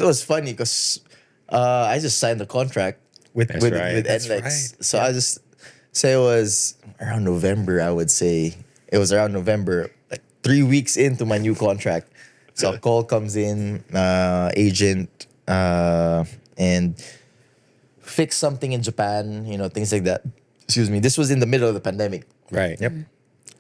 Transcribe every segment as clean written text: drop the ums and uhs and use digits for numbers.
it was funny because I just signed the contract with That's NLEX. right. So I just say it was around November. I would say it was around November, like 3 weeks into my new contract. So a call comes in, agent, and fix something in Japan. Things like that. Excuse me. This was in the middle of the pandemic. Right. Yep.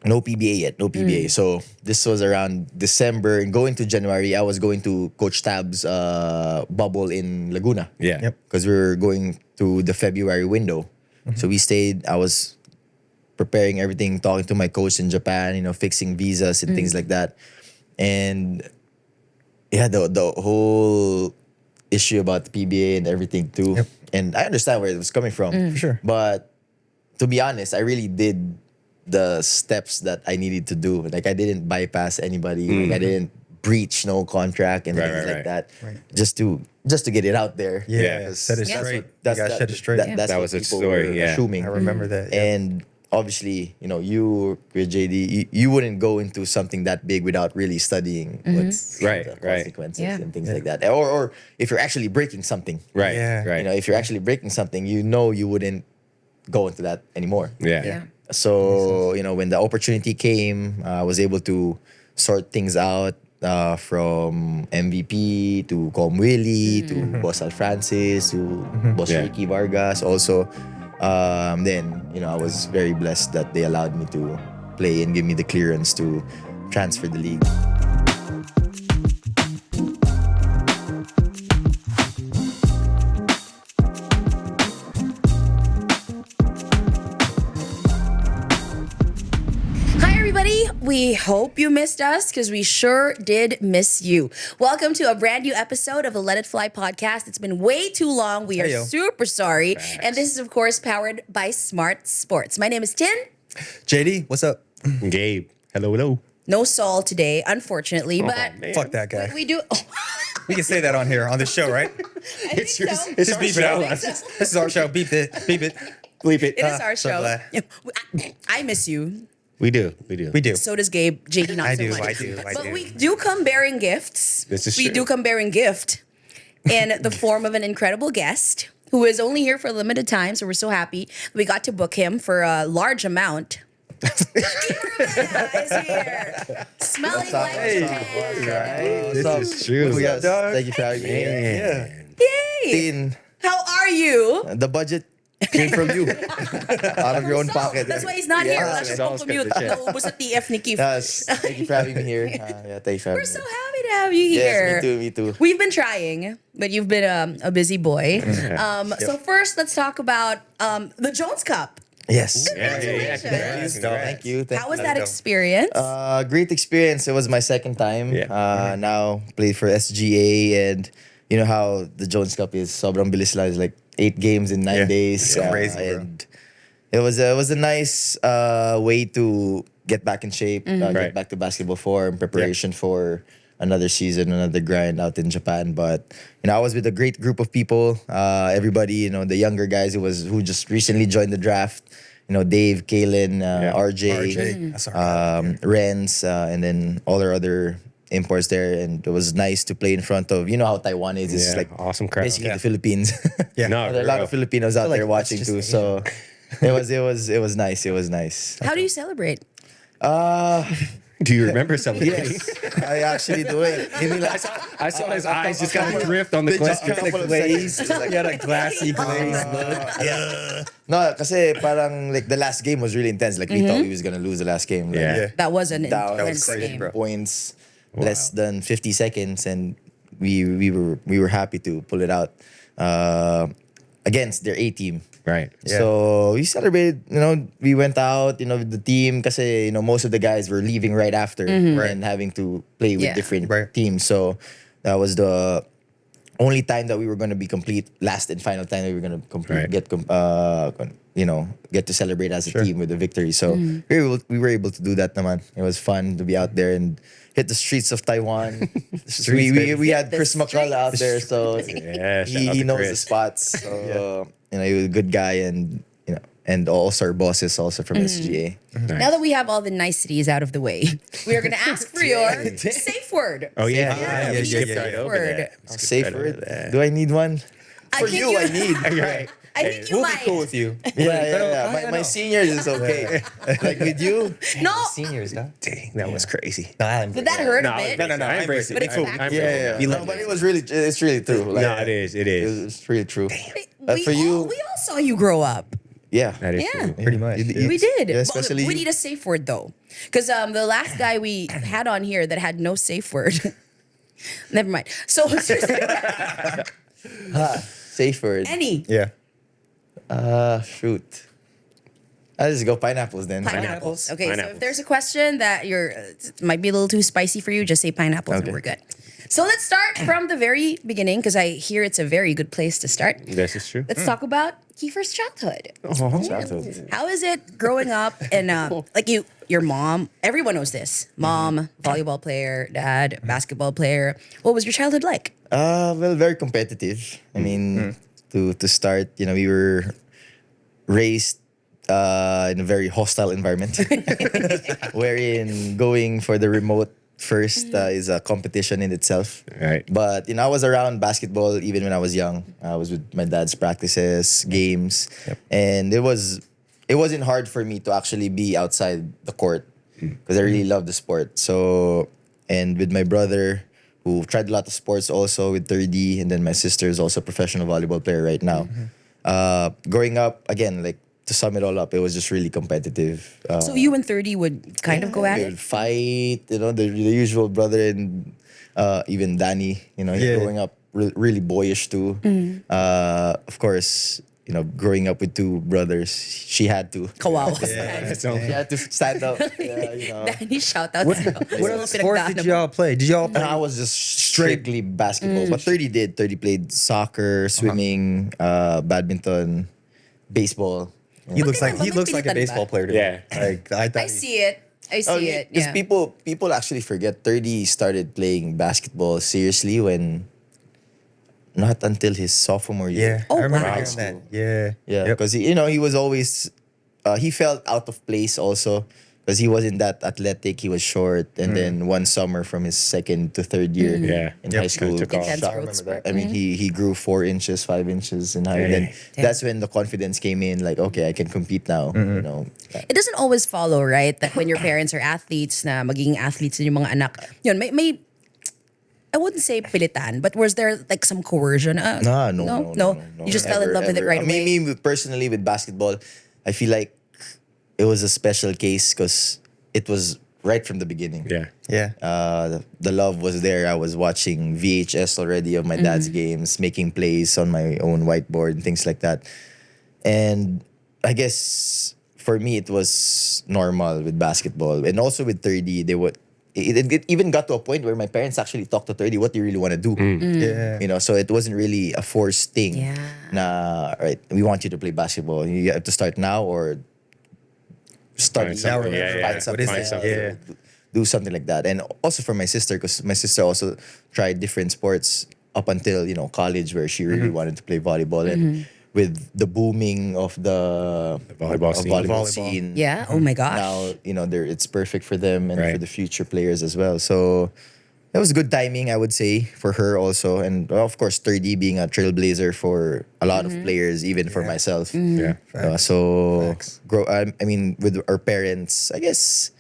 No PBA yet, no PBA. So this was around December and going to January. I was going to Coach Tab's bubble in Laguna. Yeah. Yep. Because we were going to the February window. So we stayed. I was preparing everything, talking to my coach in Japan, fixing visas and things like that. And yeah, the whole issue about the PBA and everything too. Yep. And I understand where it was coming from. For sure. But to be honest, I really did the steps that I needed to do. Like I didn't bypass anybody. Like I didn't breach no contract and things like that. Right. Just to get it out there. Yeah. 'Cause Set it that's straight. what- that's You gotta that- set it straight. That's That what was a people story, were yeah. assuming. I remember that. Yeah. And obviously, you with JD, you wouldn't go into something that big without really studying what's Right, the right. consequences Yeah. and things like that. Or if you're actually breaking something. Right. Yeah. Right. If you're actually breaking something, you wouldn't go into that anymore. Yeah. Yeah. So, when the opportunity came, I was able to sort things out from MVP to Com Willie to Boss Al Francis to Boss Yeah. Ricky Vargas. Also, then, I was very blessed that they allowed me to play and give me the clearance to transfer the league. Hi, everybody. We hope you missed us because we sure did miss you. Welcome to a brand new episode of the Let It Fly podcast. It's been way too long. We are Heyo. super sorry. And this is, of course, powered by Smart Sports. My name is Tin. JD, what's up? Gabe. Hello. No Saul today, unfortunately, but man. Fuck that guy. we do. We can say that on here on the show, right? I think so. Just beep it out. This is our show. Beep it. Beep it. Bleep it. It is our so show. glad. I miss you. We do. We do. So does Gabe. JD not I so do, much. I do. But we do come bearing gifts. This is we true. do come bearing gift in the form of an incredible guest who is only here for a limited time. So we're so happy we got to book him for a large amount. Ravena is here, smelling like Japan. What's up? is true. Yes, dog? thank you for having me here. Yeah. Yay! Tin, How are you? the budget came from you. Out of your own So, pocket. that's why he's not here. Wala it's siyang always pag-commute. good to check. Naubos sa TF ni Kiefer. Yes, thank you for having me here. Thank you for having We're me. so happy to have you here. Yes, me too. We've been trying, but you've been a busy boy. So first, let's talk about the Jones Cup. Yes. Congratulations. Thank you. How was that go. experience? Great experience. It was my second time. Yeah. Now played for SGA, and you know how the Jones Cup is. Sobrang bilis lang. It's like 8 games in 9 Yeah. days. It's crazy, bro. And it was a nice way to get back in shape, Right. get back to basketball form, preparation for another season, another grind out in Japan. But I was with a great group of people. Everybody, the younger guys who just recently joined the draft. Dave, Kalen, RJ, That's our guy. Renz, and then all our other imports there. And it was nice to play in front of, how Taiwan is. It's Yeah, like awesome crowd. basically Yeah. the Philippines. Yeah. No, There are a lot of Filipinos out like there that's watching just too. Asian. So it was nice. It was nice. How do you celebrate? Do you remember celebrating? Yes, I actually do it. Give me like I saw his eyes just kind of drift on the just question. a couple of glaze. seconds. He had a glassy glaze. No, kasi parang like the last game was really intense. Like we thought we was gonna lose the last game. Like, Yeah. Yeah. That was an down intense crazy, game. bro. points, less than 50 seconds, and we were happy to pull it out against their A team. Right. Yeah. So we celebrated. We went out. With the team, kasi most of the guys were leaving right after and having to play with Yeah. different Right. teams. So that was the only time that we were going to be complete, last and final time that we were going to complete, Right. get to celebrate as a team with the victory. So we were able to do that naman. It was fun to be out there and hit the streets of Taiwan. we had The Chris McCullough out there, so Yeah, shout out he to knows the Chris. spots. So he was a good guy, and and also our bosses also from SGA. Now that we have all the niceties out of the way, we are going to ask for your safe word. Oh yeah, Yeah, we yeah, skipped yeah, right yeah. over Word. that. Safe word. Do I need one? For think you, I need. Right. I think you We'll might. be cool with you. Yeah. I My know. seniors is okay. Like with you, No, Seniors, dog. Dang, that was crazy. did that hurt a bit? No. I embrace it. But it's I facts. embrace it. No, but it's really true. Like, No, it is. It is. It's really true. We For you, we all saw you grow up. yeah. That is Yeah. true. Pretty much. We did. Yeah, But especially we you. need a safe word though, because the last guy we had on here that had no safe word. Never mind. So Safe word. any Yeah. Shoot. I'll just go pineapples then. pineapples. Okay, so Pineapples. if there's a question that it might be a little too spicy for you, just say pineapples and Okay. we're good. So let's start from the very beginning because I hear it's a very good place to start. This is true. Let's talk about Kiefer's childhood. Childhood. How is it growing up and like your mom? Everyone knows this. Mom, volleyball player, dad, basketball player. What was your childhood like? Well, very competitive. I mean, to start, we were raised in a very hostile environment, wherein going for the remote first is a competition in itself. Right. But I was around basketball even when I was young. I was with my dad's practices, games, and it wasn't hard for me to actually be outside the court because I really love the sport. So, and with my brother, who tried a lot of sports also with 30, and then my sister is also a professional volleyball player right now. Growing up, again, like to sum it all up, it was just really competitive. So you and 30 would kind of go at we it? would fight, the usual brother and even Danny, Yeah. growing up really boyish too. Of course, growing up with two brothers, she had to. Kawawa. So, She had to stand up. Yeah. Danny, shout out. What other sports did y'all play? Did y'all And play? I was just strictly basketball. But 30 did. 30 played soccer, swimming, badminton, baseball. He looks like Bakit a pilitan baseball ba? player to me. Yeah. Like I thought I see it. I see it. Because Yeah. people actually forget 30 started playing basketball seriously when not until his sophomore Yeah. year. Oh, I remember wow. hearing that. Yeah. Yeah, Yep. because he was always he felt out of place also because he wasn't that athletic. He was short, and then one summer from his second to third year Yeah. in Yep. high school, Took off. Intense shot- growth remember spurt. that? I mean, he grew 4 inches, 5 inches in height. And then Dang. that's when the confidence came in. Like, okay, I can compete now. It doesn't always follow, right? That when your parents are athletes, na magiging athletes din yung mga anak. Yun, may I wouldn't say pilitan, but was there like some coercion? No. You just fell in Ever, love with it ever. right away. Me personally with basketball, I feel like it was a special case because it was right from the beginning. Yeah. Yeah. The love was there. I was watching VHS already of my dad's games, making plays on my own whiteboard and things like that. And I guess for me it was normal with basketball, and also with 30. It even got to a point where my parents actually talked to 30. What do you really want to do? Yeah. So it wasn't really a forced thing. Yeah. Nah, right. We want you to play basketball. You have to start now or start Find something. Yeah. find something. What is it? Yeah. Do something like that. And also for my sister, because my sister also tried different sports up until college, where she really wanted to play volleyball. And with the booming of the volleyball scene. Volleyball. scene, Yeah. Oh my gosh. now it's perfect for them and Right. for the future players as well. So that was good timing, I would say, for her also, and of course 30 being a trailblazer for a lot of players, even for myself. Yeah. So Facts. I mean, with our parents, I guess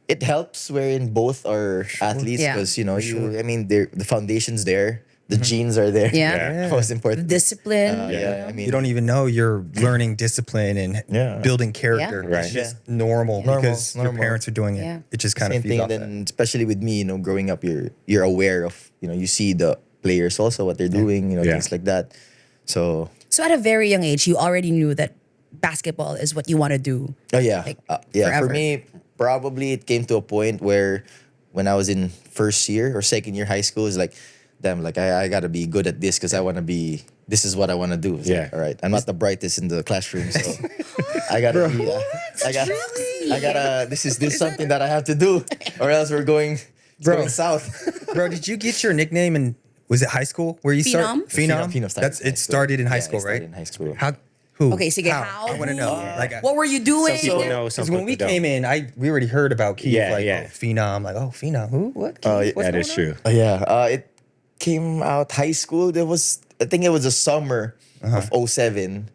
it helps wherein both are athletes Yeah. because the foundation's there, the genes are there. Yeah. Most important. Discipline. Yeah, I mean, You don't even know you're learning discipline and Yeah. building character. Yeah. Right. It's just normal, because your normal. parents are doing it. Yeah. It just kind of same feeds thing. off that. Then especially with me, growing up, you're aware of, you see the players also what they're doing, Yeah. things like that. So So at a very young age, you already knew that basketball is what you want to do. oh yeah, Like, yeah. forever. For me, probably it came to a point where when I was in first year or second year high school, it's like, damn, like I gotta be good at this because I want to be. This is what I want to do. It's Yeah. like, all right. I'm not the brightest in the classroom, so I gotta be. I gotta. This is something that I have to do, or else we're going. It's Bro. going south. Bro, did you get your nickname in, was it high school where you Phenom? start? Phenom? Phenom started That's in high it school. started in high Yeah, it school, started right? in high school. How Who? Okay, sige, how? I want to know. Who? Like, What were you doing? Some people know, some because when we people came don't. in, we already heard about Keith. Yeah, like, yeah. oh, Phenom. Like, oh, Phenom. Who? What? Keith? What's That is going on? true. Yeah, it came out high school. I think it was the summer of '07.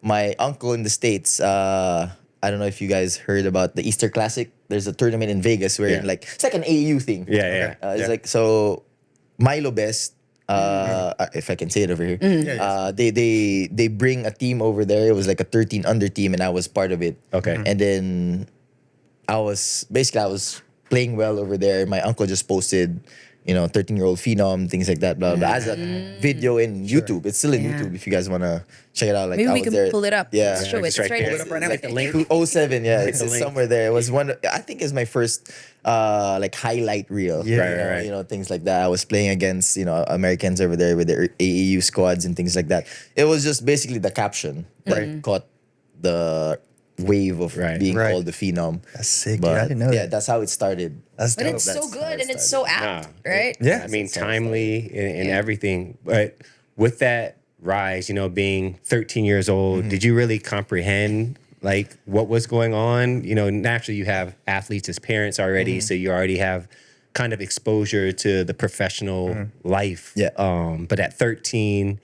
My uncle in the States, I don't know if you guys heard about the Easter Classic. There's a tournament in Vegas where Yeah. like it's like an AU thing. Yeah, yeah. It's Yeah. like so Milo Best, if I can say it over here. They bring a team over there. It was like a 13 under team, and I was part of it. Okay. And then I was playing well over there. My uncle just posted, 13-year-old phenom, things like that, blah, blah, blah, as a video in YouTube. It's still in Yeah. YouTube if you guys want to check it out. Like Maybe I we was can there. pull it up. Yeah. Let's show it. It's It's right right there. here. Pull it up right now. Like Like the link. 07, yeah, Like it's the link. somewhere there. It was one. I think it's my first like highlight reel. Yeah. Right. Things like that. I was playing against Americans over there with their AAU squads and things like that. It was just basically the caption that caught the wave of being Right. called the phenom. That's sick, dude. But I didn't know yeah, that. that's how it started. That's But dope. it's so That's how good it and it's so started. apt, Nah, right? Yeah. I mean, timely and everything. But with that rise, being 13 years old, did you really comprehend like what was going on? Naturally you have athletes as parents already, so you already have kind of exposure to the professional life. Yeah. But at 13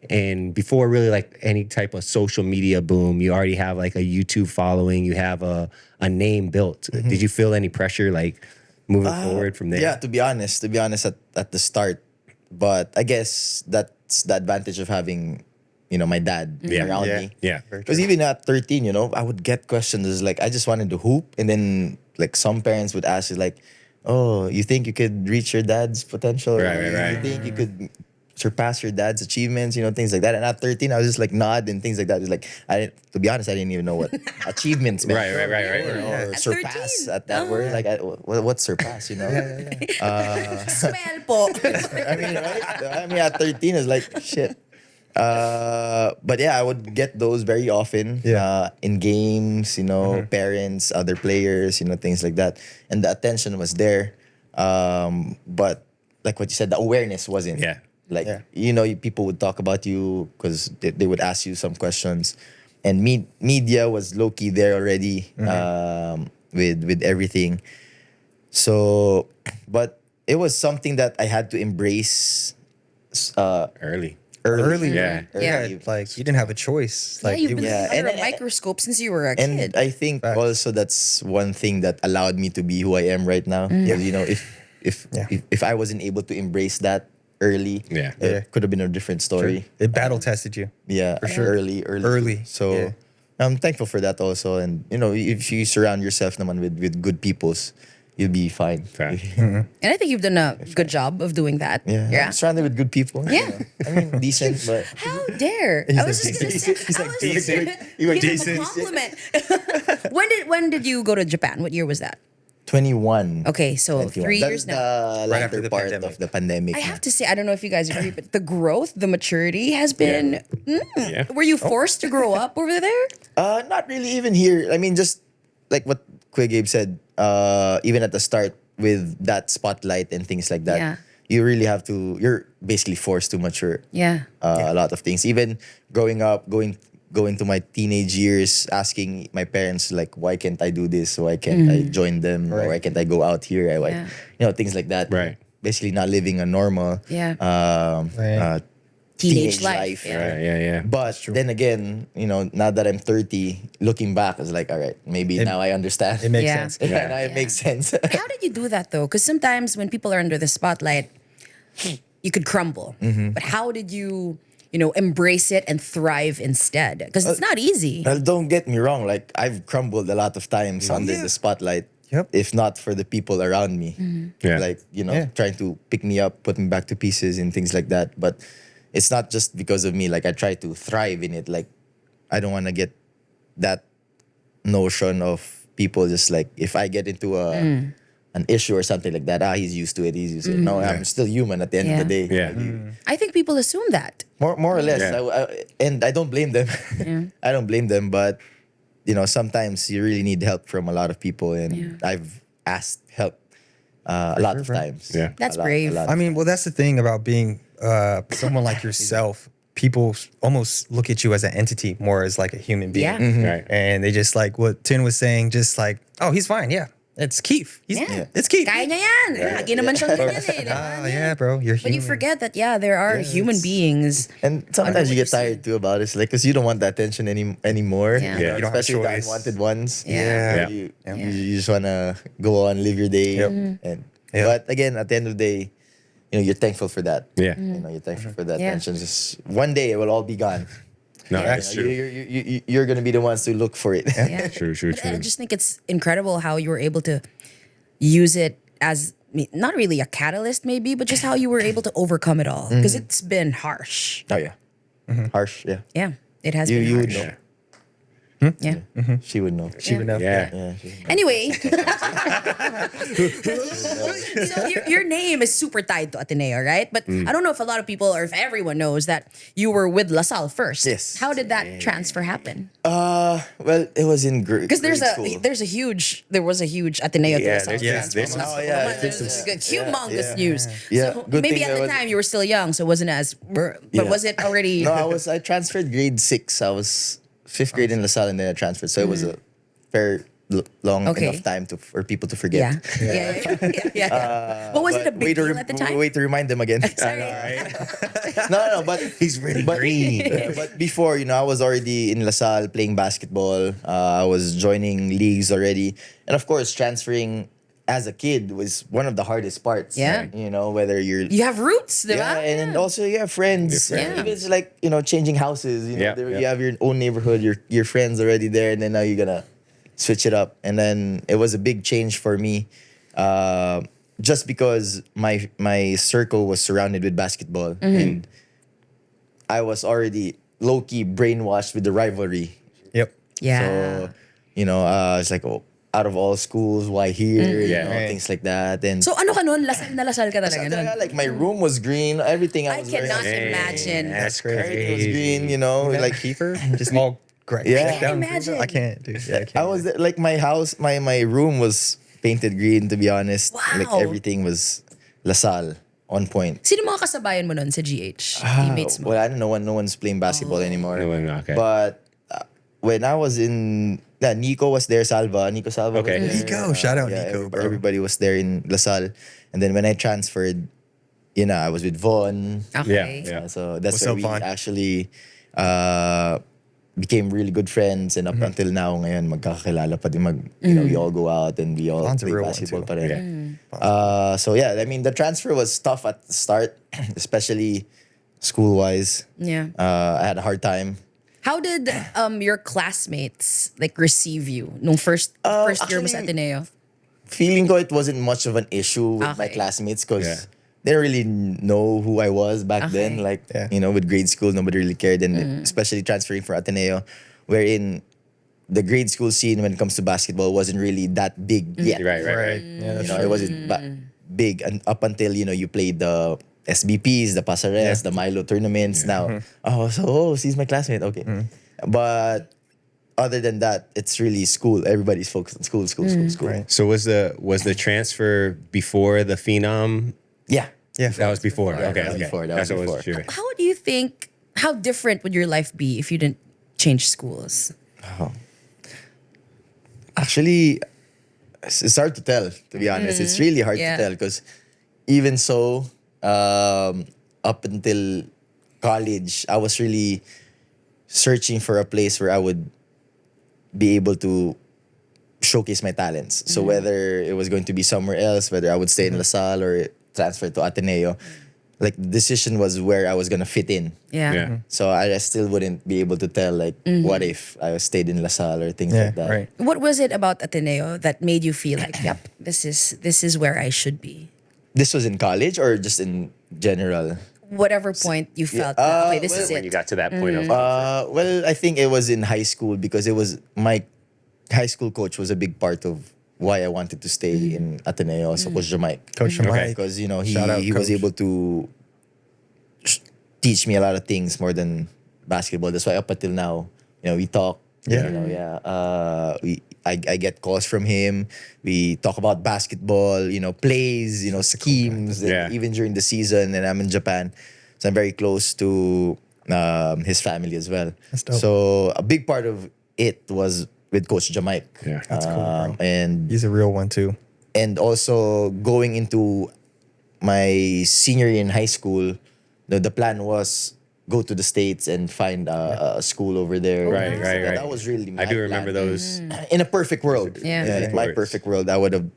and before really like any type of social media boom, you already have like a YouTube following, you have a name built. Did you feel any pressure like moving forward from there? Yeah, to be honest, at the start, but I guess that's the advantage of having, my dad around Yeah. me. Yeah. Because even at 13, I would get questions like I just wanted to hoop, and then like some parents would ask you like, "Oh, you think you could reach your dad's potential? Right, You right. think you could surpass your dad's achievements? Things like that." And at 13, I was just like nod and things like that. It's like to be honest, I didn't even know what achievements meant. Right. Or At surpass 13? at that word. Like, what's surpass? Smell po. I mean, right? I mean, at 13, it's like, shit. But yeah, I would get those very often in games, parents, other players, things like that. And the attention was there. But like what you said, the awareness wasn't. Yeah. Like, people would talk about you because they would ask you some questions. And media was low-key there already with everything. So, but it was something that I had to embrace Early. early. Yeah. Early. Like, you didn't have a choice. Yeah, Like, you've been yeah, under and- a microscope since you were a And kid. I think Facts. also that's one thing that allowed me to be who I am right now. Mm. Because, if I wasn't able to embrace that early, Yeah. it could have been a different story. it battle tested you. Yeah, for sure. Early. So Yeah. I'm thankful for that also. And if you surround yourself naman with good peoples, you'll be fine. Fact. And I think you've done a good job of doing that. Yeah. I'm surrounded with good people. Yeah. I mean, decent, but How dare? I was just gonna say. He's I like was decent. gonna You were give him decent. a compliment. when did you go to Japan? What year was that? 21. Okay, so 21. 3 That's years now. the Right after latter the part pandemic. of the pandemic. I have to say, I don't know if you guys agree, but the growth, the maturity has been. Yeah. Were you forced to grow up over there? Not really even here. I mean, just like what Gabe said, even at the start with that spotlight and things like that, Yeah. you really have to, you're basically forced to mature Yeah. a lot of things. Even growing up, going to my teenage years, asking my parents, like, why can't I do this? Why can't I join them? Or why can't I go out here? Yeah. Things like that. Right. Basically not living a normal Yeah. Right. Teenage life. Yeah. Yeah. But then again, now that I'm 30, looking back, it's like, all right, maybe now I understand. It makes Yeah. sense. Now it makes sense. How did you do that though? Because sometimes when people are under the spotlight, you could crumble. But how did you, embrace it and thrive instead? Because it's not easy. Well, don't get me wrong. Like, I've crumbled a lot of times under the spotlight. Yep. If not for the people around me. Yeah. Like, Yeah. trying to pick me up, put me back to pieces and things like that. But it's not just because of me. Like, I try to thrive in it. Like, I don't want to get that notion of people just like, if I get into an issue or something like that, he's used to it. He's used to it. No, I'm still human at the end of the day. Yeah. I think people assume that. More or less. Yeah. And I don't blame them. I don't blame them, but sometimes you really need help from a lot of people, and I've asked help a lot of bro. times. Yeah. That's A lot- brave. a lot. I mean, well, that's the thing about being someone like yourself. people almost look at you as an entity more as like a human being. Yeah. Right. And they just like what Tin was saying, just like, oh, he's fine. Yeah. It's Keith. Yeah. It's Keith. Kaya niya yan. Lagi naman siyang ganyan eh. Diba? Oh, yeah, bro. You're But human. you forget that, there are human beings. And sometimes you get 100%. tired too about it, like, because you don't want that attention anymore. Yeah. Yeah. You don't have a Especially the choice. unwanted ones. Yeah. You just wanna go on, live your day, and Yep. but again, at the end of the day, you're thankful for that. Yeah. You're thankful for that Yeah. attention. Just one day it will all be gone. No, Yeah. that's You know, true. you're gonna be the ones to look for it. Yeah. True, true, But I true. just think it's incredible how you were able to use it as not really a catalyst, maybe, but just how you were able to overcome it all. Because it's been harsh. Oh yeah, harsh. Yeah, Yeah, it has you been you would harsh. know. Yeah. She would know. She would know. Yeah. Yeah, she would know. Anyway, so your name is super tied to Ateneo, right? But I don't know if a lot of people or if everyone knows that you were with LaSalle first. Yes. How did that transfer happen? Well, it was in Because there was a huge Ateneo to Yeah, LaSalle there's transfer. Oh, yeah, There's there's good, some- humongous yeah. news. Yeah, So good maybe thing at there the was- time you were still young, so it wasn't as. But Yeah. was it already? No, I transferred grade 6. I was 5th grade in LaSalle and then I transferred. So it was a fair long Okay. enough time for people to forget. Yeah. But was it a big deal at the time? Wait to remind them again. Sorry. no, but He's really but, green. yeah, but before, I was already in LaSalle playing basketball. I was joining leagues already. And of course, transferring as a kid was one of the hardest parts. Yeah. Whether you're You have roots, diba? yeah, and then also you have friends. Your friends. Yeah. Even it's like, changing houses. Yeah, there, yeah. you have your own neighborhood, your friends already there, and then now you're gonna switch it up. And then it was a big change for me. Just because my circle was surrounded with basketball and I was already low-key brainwashed with the rivalry. Yep. Yeah. So, it's like, oh, out of all schools, why here? Yeah. Right. Things like that. And So ano ka nun? Lasal na lasal ka talaga nun? like my room was green, everything I was very cannot nice. imagine. That's Everything was crazy. green, Like like Kiefer, just all great. Yeah. I can't imagine. I can't, dude. yeah, I can't. I was like my house, my room was painted green, to be honest. Like Wow. everything was LaSalle on point. Sino mga kasabayan mo nun sa GH? Teammates mo? Well, I don't know, no one's playing basketball anymore. No one, okay. But when I was in, Nico was there, Nico Salva Okay. was there. Nico, shout out yeah, Nico, bro. Everybody was there in LaSalle. And then when I transferred, I was with Vaughn. Okay. Yeah. So that's What's where up, we Vaughn? actually became really good friends. And up until now, ngayon, magkakakilala pa din. We all go out and we all Vaughn's a play real one, basketball too. pa rin. Yeah. So yeah, I mean, the transfer was tough at the start, especially school-wise. Yeah. I had a hard time. How did your classmates receive you nung first year mo sa actually, Ateneo? Feeling ko it wasn't much of an issue with my Okay. classmates because Yeah. they didn't really know who I was back then. Okay. Like, Yeah. with grade school, nobody really cared. And especially transferring for Ateneo, wherein the grade school scene when it comes to basketball wasn't really that big yet. Right. Yeah, that's It wasn't big and up until, you played the SBPs, the Pasares, the Milo tournaments. Now, she's my classmate. Okay. But other than that, it's really school. Everybody's focused on school. Right. So was the transfer before the Phenom? Yeah. Yeah. That was before. Yeah, Okay, that was okay. before, that That's was what I was before. sure. How do you think, how different would your life be if you didn't change schools? Actually, it's hard to tell, to be honest. It's really hard Yeah. to tell because even so, up until college, I was really searching for a place where I would be able to showcase my talents. So whether it was going to be somewhere else, whether I would stay in LaSalle or transfer to Ateneo, like the decision was where I was gonna fit in. Yeah. So I still wouldn't be able to tell what if I stayed in LaSalle or things Yeah, like that. right. What was it about Ateneo that made you feel like, yep, this is where I should be? This was in college or just in general? Whatever point you felt, that, okay, this is When you it. got to that point of Well, I think it was in high school because it was my high school coach was a big part of why I wanted to stay in Ateneo. So Coach Jamaic. Coach Jamaic. Because, he Shout out, was Coach. able to teach me a lot of things more than basketball. That's why up until now, we talk. Yeah. I get calls from him. We talk about basketball, plays, schemes. Yeah. Even during the season, and I'm in Japan, so I'm very close to his family as well. That's dope. So a big part of it was with Coach Jamaic. Yeah. That's cool, bro. And He's a real one too. also going into my senior year in high school, the plan was go to the States and find a school over there. Right, So right, right. That was really my I do remember plan. those. In a perfect world. Yeah. In my perfect world, I would have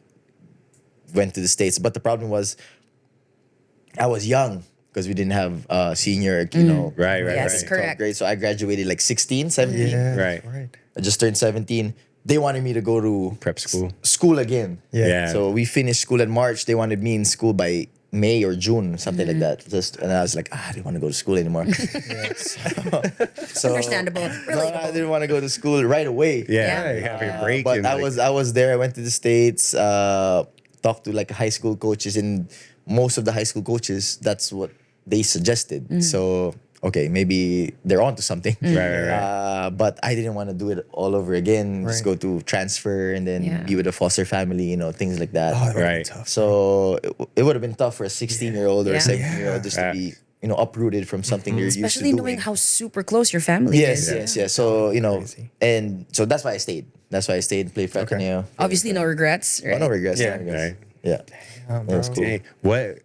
went to the States. But the problem was I was young because we didn't have senior, Right, right, Yes, right. correct. grade. So I graduated like 16, 17. Yeah, Right. right. I just turned 17. They wanted me to go to Prep school. school again. Yeah. Yeah. So we finished school in March. They wanted me in school by May or June, something like that. And I was like, I didn't want to go to school anymore. So Understandable. No, Relatable. I didn't want to go to school right away. Yeah. Yeah. You have your break. But and, I like, was there. I went to the States, talked to like high school coaches, and most of the high school coaches, that's what they suggested. So okay, maybe they're onto something. right. But I didn't want to do it all over again. Just Right. go to transfer and then Yeah. be with a foster family, things like that. Oh, that would've been Right. tough. So it would have been tough for a 16-year-old or Yeah. a 17-year-old just to be, uprooted from something they're used to Especially doing. knowing how super close your family Yes, is. yes. So, Crazy. and so that's why I stayed. That's why I stayed, played for Ateneo. Obviously, no regrets. Right? Oh, no regrets. Yeah. No regrets. Right. Yeah. Damn, That was bro. cool. Hey, what?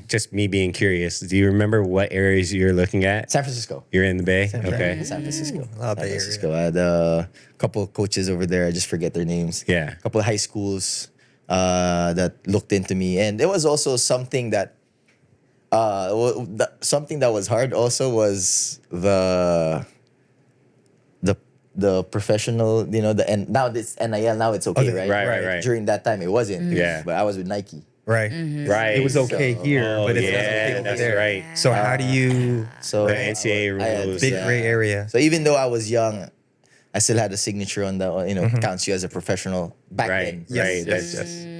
Just me being curious. Do you remember what areas you're looking at? San Francisco. You're in the Bay. Okay. San Francisco. Love San Bay Area. Francisco. I had a couple of coaches over there. I just forget their names. Yeah. A couple of high schools that looked into me. And it was also something that something that was hard also was the professional, and now this NIL, now it's okay, Oh, right? right. During that time, it wasn't. Yeah. But I was with Nike. Right. Right. It was okay here, Oh, but it's yeah, not okay over that's there. right. So how do you So The NCAA I had- rules. big gray area? So even though I was young, I still had a signature on that, counts you as a professional back Right. then. Right. That's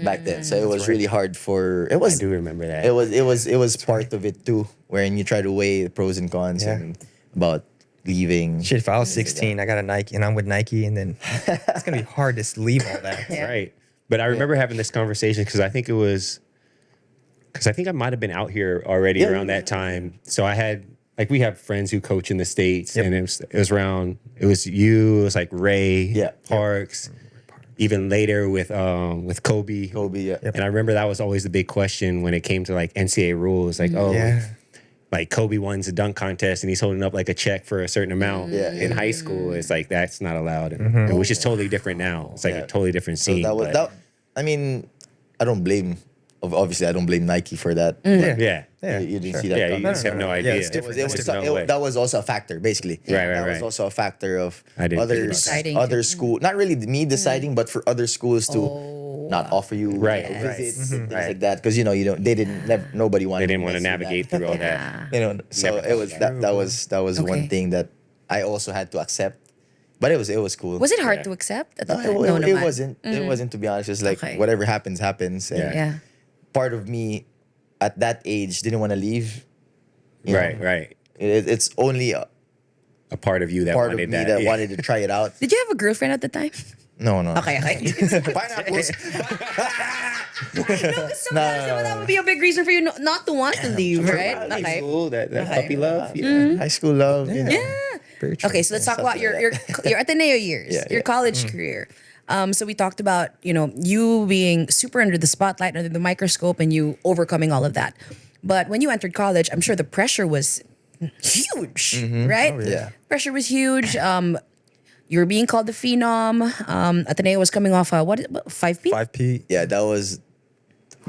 Back then. So it was really hard it was I do remember that. it was part of it too, wherein you try to weigh the pros and cons Yeah. and about leaving. Shit, if I was 16, I got a Nike and I'm with Nike, and then it's gonna be hard to leave all that. Yeah. Right. But I remember having this conversation because I think I might have been out here already Yeah. around that time. So I had we have friends who coach in the States, Yep. and it was you, it was like Ray, Yeah. Parks, even later with Kobe. Kobe, yeah. Yep. And I remember that was always the big question when it came to like NCAA rules, like Yeah. like Kobe wins a dunk contest and he's holding up like a check for a certain amount. Yeah. In high school, it's like that's not allowed, and which is totally different now. It's like Yeah. a totally different So scene. that was but- that. I mean, I don't blame. Obviously, I don't blame Nike for that. Yeah. yeah. Yeah, You didn't sure. see that. Yeah, you coming. just have no Yeah, idea. it's It was, it was, There's no way. that was also a factor, basically. Right, That was right. also a factor of I didn't think about others, that. Deciding other to- school, not really me deciding, but for other schools to not offer you Right, visits right. and things Right. like that, because they didn't, nobody wanted. They didn't want to mess with navigate that. through all that. So Never it was that was Okay. one thing that I also had to accept, but it was cool. Was it hard Yeah. to accept? At No, the it, time? it, No, it naman. wasn't. It wasn't, to be honest. It's like Okay. whatever happens, happens. And Yeah. Yeah. part of me at that age didn't want to leave. you know. Right. It's only a A part of you that part of wanted me that. that Yeah. wanted to try it out. Did you have a girlfriend at the time? No. Okay. Pineapples. Some of that would be a big reason for you not to want to leave, right? High Okay. school, that Okay. puppy love. Yeah. High school love. Yeah. Very true. Okay, so let's talk about Something your like your Ateneo years, Yeah, your yeah. college career. So we talked about you being super under the spotlight, under the microscope, and you overcoming all of that. But when you entered college, I'm sure the pressure was huge, right? yeah. Pressure was huge. You were being called the Phenom. Ateneo was coming off a 5P? 5P. Yeah, that was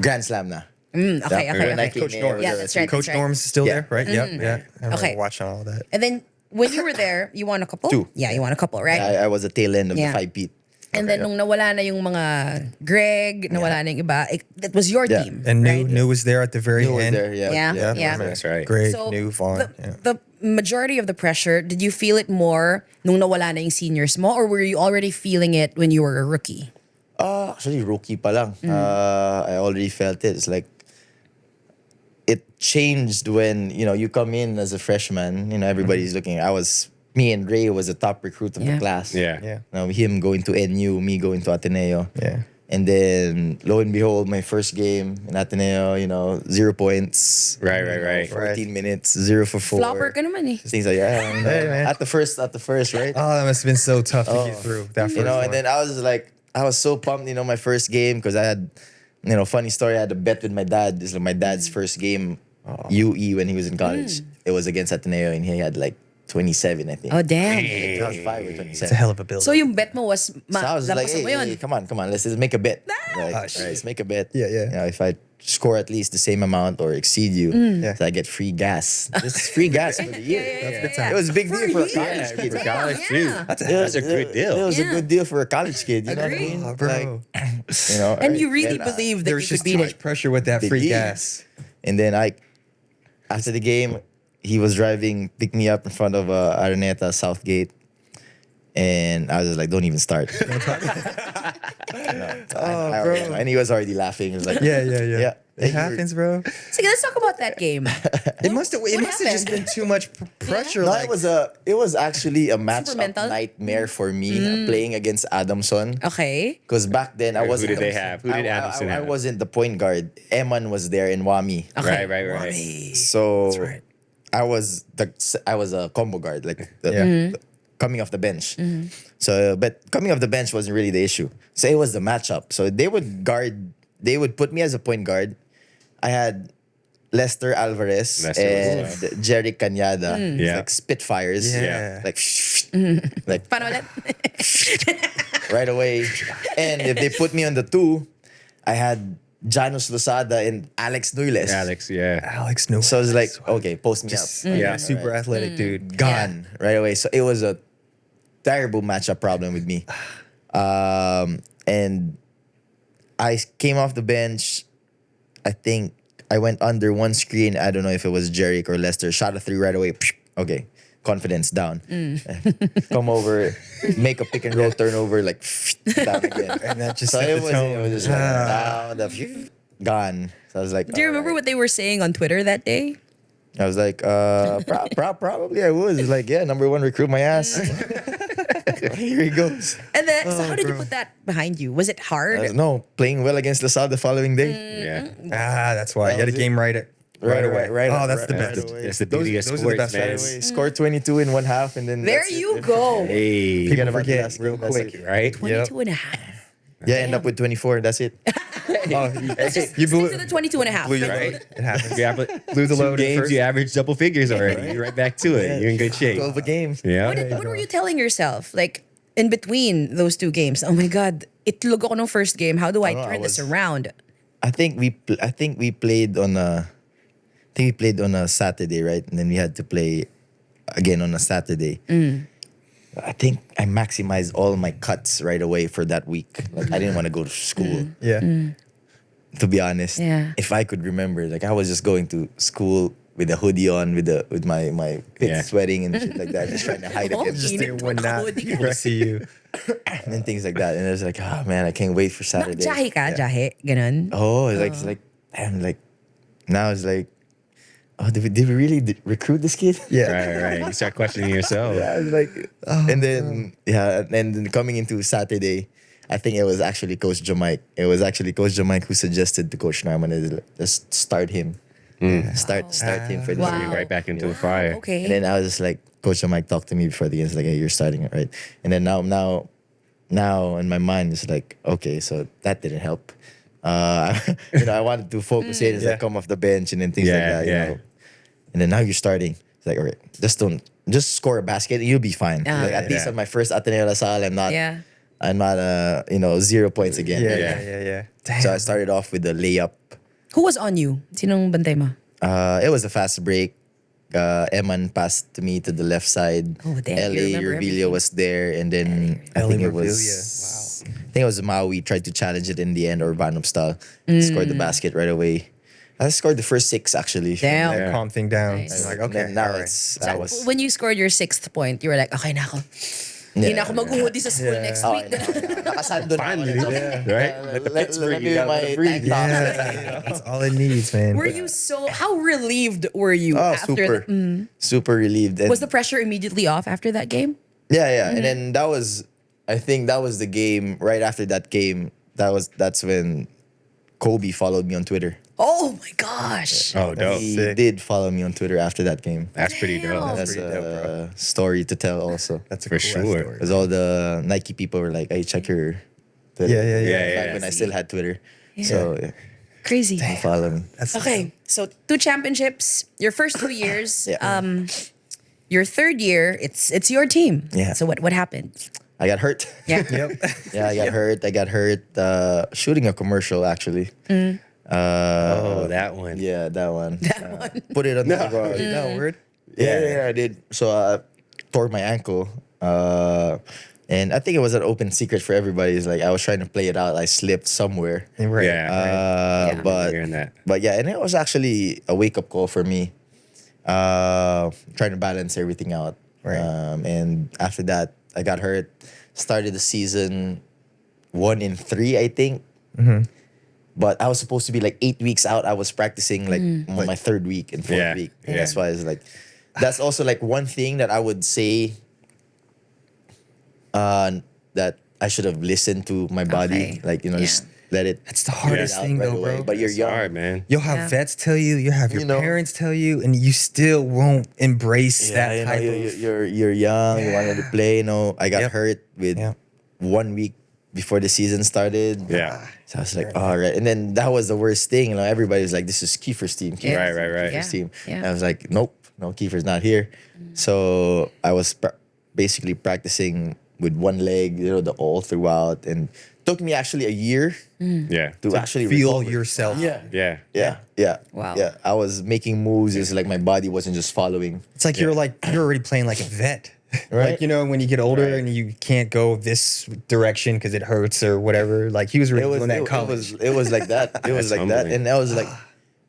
Grand Slam na. Okay, That- okay, when I okay. came Coach in, Norm. it Yeah, was that's a- right. Coach Norm's still Yeah. there, right? Yep. Yeah. I remember Okay. watching all that. And then when you were there, you won a couple? Two. Yeah, you won a couple, right? I was a tail end of Yeah. the 5 Pete. And then nung nawala na yung mga Greg, nawala na yung iba, that was your Yeah. team. And right? New was there at the very He was end. there, yeah. Yeah, Yeah, yeah. That's right. Greg, So New, Vaughn. the majority of the pressure, did you feel it more nung nawala na yung seniors mo, or were you already feeling it when you were a rookie? Actually, rookie pa lang. I already felt it. It's like, it changed when, you come in as a freshman, everybody's looking. Me and Ray was the top recruit of Yeah. the class. Yeah. Yeah. Now, him going to NU, me going to Ateneo. Yeah. And then, lo and behold, my first game in Ateneo, 0 points. Right. 14 minutes, 0 for 4. Flopper ka naman eh. Things like that. Hey, man. At the first, right? Oh, that must have been so tough to get through that first one. And then I was so pumped, my first game because I had, funny story. I had a bet with my dad. This is like my dad's first game, UE when he was in college. It was against Ateneo, and he had like 27, I think. Oh, damn. 5 or 27. It's a hell of a build. So yung bet mo was So I was like, lampasan mo yun. hey, come on, let's just make a bet. Like, shit. let's make a bet. Yeah. If I score at least the same amount or exceed you, so I get free gas. This is free gas for the year. That's good time. It was a big deal for a year. college kid. For college too. That's a good deal. It was a Yeah. good deal for a college kid. You know what I Agreed. mean? Oh, bro. Like, And right? you really And, believe that There you was could just beat too much it. pressure with that Big free deal. gas. And then after the game, he was driving, picked me up in front of Araneta Southgate. And I was just like, don't even start. Bro. And he was already laughing. He was like, Yeah. It Hey, happens, bro. So let's talk about that game. It must have just been too much pressure. No, Like, it was actually a matchup mental? nightmare for me playing against Adamson. Okay. Because back then I Who wasn't. did they have? Who did Adamson I have? wasn't the point guard. Eman was there in Wami. Okay. Right. So That's right. I was a combo guard, like Yeah. coming off the bench. So, but coming off the bench wasn't really the issue. So it was the matchup. So they would put me as a point guard. I had Lester Alvarez Lester was and Jerry Cañada, Yeah. like Spitfires, Yeah. like like Paano ulit? right away. And if they put me on the 2, I had Janus Losada and Alex Nuiles. Alex, yeah. Alex knew. So it's like, okay, post me just up. Yeah. super athletic dude. Gone right away. So it was a terrible matchup problem with me. And I came off the bench. I think I went under one screen. I don't know if it was Jerick or Lester. Shot a 3 right away. Okay, confidence down. Come over, make a pick and roll turnover, like down again. And that just So set it the was tone. just like down, gone. So I was like, Do you remember what they were saying on Twitter that day? I was like, probably I was. It's like, yeah, number 1 recruit my ass. Here he goes. And then, so how did you put that behind you? Was it hard? No, playing well against LaSalle the following day. Yeah. That's why. You had a was it. game right away. Right Oh, away, that's the right best. away. That's the beauty of Those are the sports, best man. ways. Scored 22 in one half, and then There that's you it. go. Hey, Forget about forget the last real game, that's quick, it. right? 22 and a half. Yeah, end up with 24. That's it. Oh, You blew to the 22 and a half. blew your Right. load. It happens. You have Blew the two load in games, first. you average double figures already. You're right back to it. You're in good shape. 12 a game. Yeah. What were you telling yourself? Like, in between those 2 games, oh my God, itlog ako no first game. How do I know, I turn this was- around? I think we played on a Saturday, right? And then we had to play again on a Saturday. I think I maximized all my cuts right away for that week. Like I didn't want to go to school. Yeah. To be honest, Yeah. if I could remember, like I was just going to school with a hoodie on, with my pits Yeah. sweating and shit like that, just trying to hide Oh, it, Just Init they would not ako, di people to see you. and things like that. And it was like, oh man, I can't wait for Saturday. Jahe ka, jahe. Ganun. Oh, it's like damn, like now it's like, oh, did we really recruit this kid? Yeah. Right. You start questioning yourself. Yeah, it's like, and then and then coming into Saturday, I think it was actually Coach Jamike. It was actually Coach Jamike who suggested to Coach Narman is just start him, start him for the Wow. game. Right back into the fire. Okay. And then I was just like, Coach Jamike talked to me before the game. It's like, hey, you're starting it, right? And then now in my mind it's like, okay, so that didn't help. I wanted to focus in, Yeah. like come off the bench and then things like that. Yeah. You know? And then now you're starting. It's like, all right, just score a basket, you'll be fine. Like at least Yeah. on my first Ateneo LaSalle, Yeah. I'm not 0 points again. Yeah. Damn. So I started off with the layup. Who was on you? Sinong bantay mo? It was a fast break. Eman passed to me to the left side. Oh, damn, you LA remember Revilio was there, and then I LA think it Revilio, was I think it was Maui tried to challenge it in the end, or Phenom style. Scored the basket right away. I scored the first 6 actually. Damn. Like, calm thing down. Nice. Like, And okay, then now all right. it's I was When you scored your 6th point, you were like, okay na ako. Hindi na ako mag-hoodie sa school next Oh, week. nakasando na ako. Finally, right? Let the pits Let breathe. me You do gotta my let it breathe. tank top. Yeah, that's all it needs, man. Were you how relieved were you Oh, after super, super relieved. And Was the pressure immediately off after that game? yeah. And then I think that was the game. Right after that game, that's when Kobe followed me on Twitter. Oh my gosh. Oh, dope. He Sick. did follow me on Twitter after that game. That's pretty dope. Damn. That's pretty dope, bro. a story to tell also. That's a For cool sure. story. Because all the Nike people were like, "Hey, check your Twitter." Yeah, Back when I still had Twitter. Yeah. So yeah, Crazy. follow me. That's Okay, so 2 championships, your first 2 years. Yeah. Your third year, it's your team. Yeah. So what happened? I got hurt. Yeah. Yep. Yeah, I got hurt shooting a commercial actually. Oh, that one. Yeah, that one. Put it on the guard. No word. Yeah, I did. So I tore my ankle. And I think it was an open secret for everybody. It's like I was trying to play it out. I slipped somewhere. Right. Yeah. Yeah. But Hearing that. and it was actually a wake up call for me. Trying to balance everything out. Right. And after that, I got hurt. Started the season 1-3, I think. But I was supposed to be like 8 weeks out. I was practicing like on my third week and fourth Yeah. week. Yeah. That's why it's like, that's also like one thing that I would say that I should have listened to my body. Okay. Like, Yeah. just let it. That's the hardest out thing, right though, away. bro. But you're It's young. hard, man. You'll have Yeah. vets tell you, you have your You know. parents tell you, and you still won't embrace Yeah, that you know, type you're young. You wanted to play. I got Yep. hurt with Yep. 1 week before the season started. Yeah. So I was like, all right. And then that was the worst thing. Everybody was like, this is Kiefer's team. Yeah. Right. Yeah. Kiefer's team. Yeah. And I was like, nope, no, Kiefer's not here. So I was basically practicing with one leg, the all throughout. And took me actually a year Yeah. to actually feel recover. yourself. Yeah. Yeah. Wow. Yeah. I was making moves. It's like my body wasn't just following. It's like you're already playing like a vet. Right. Like, when you get older Right. and you can't go this direction because it hurts or whatever. Like he was really doing that in college. It was like that. It was That's like that. humbling. And I was like,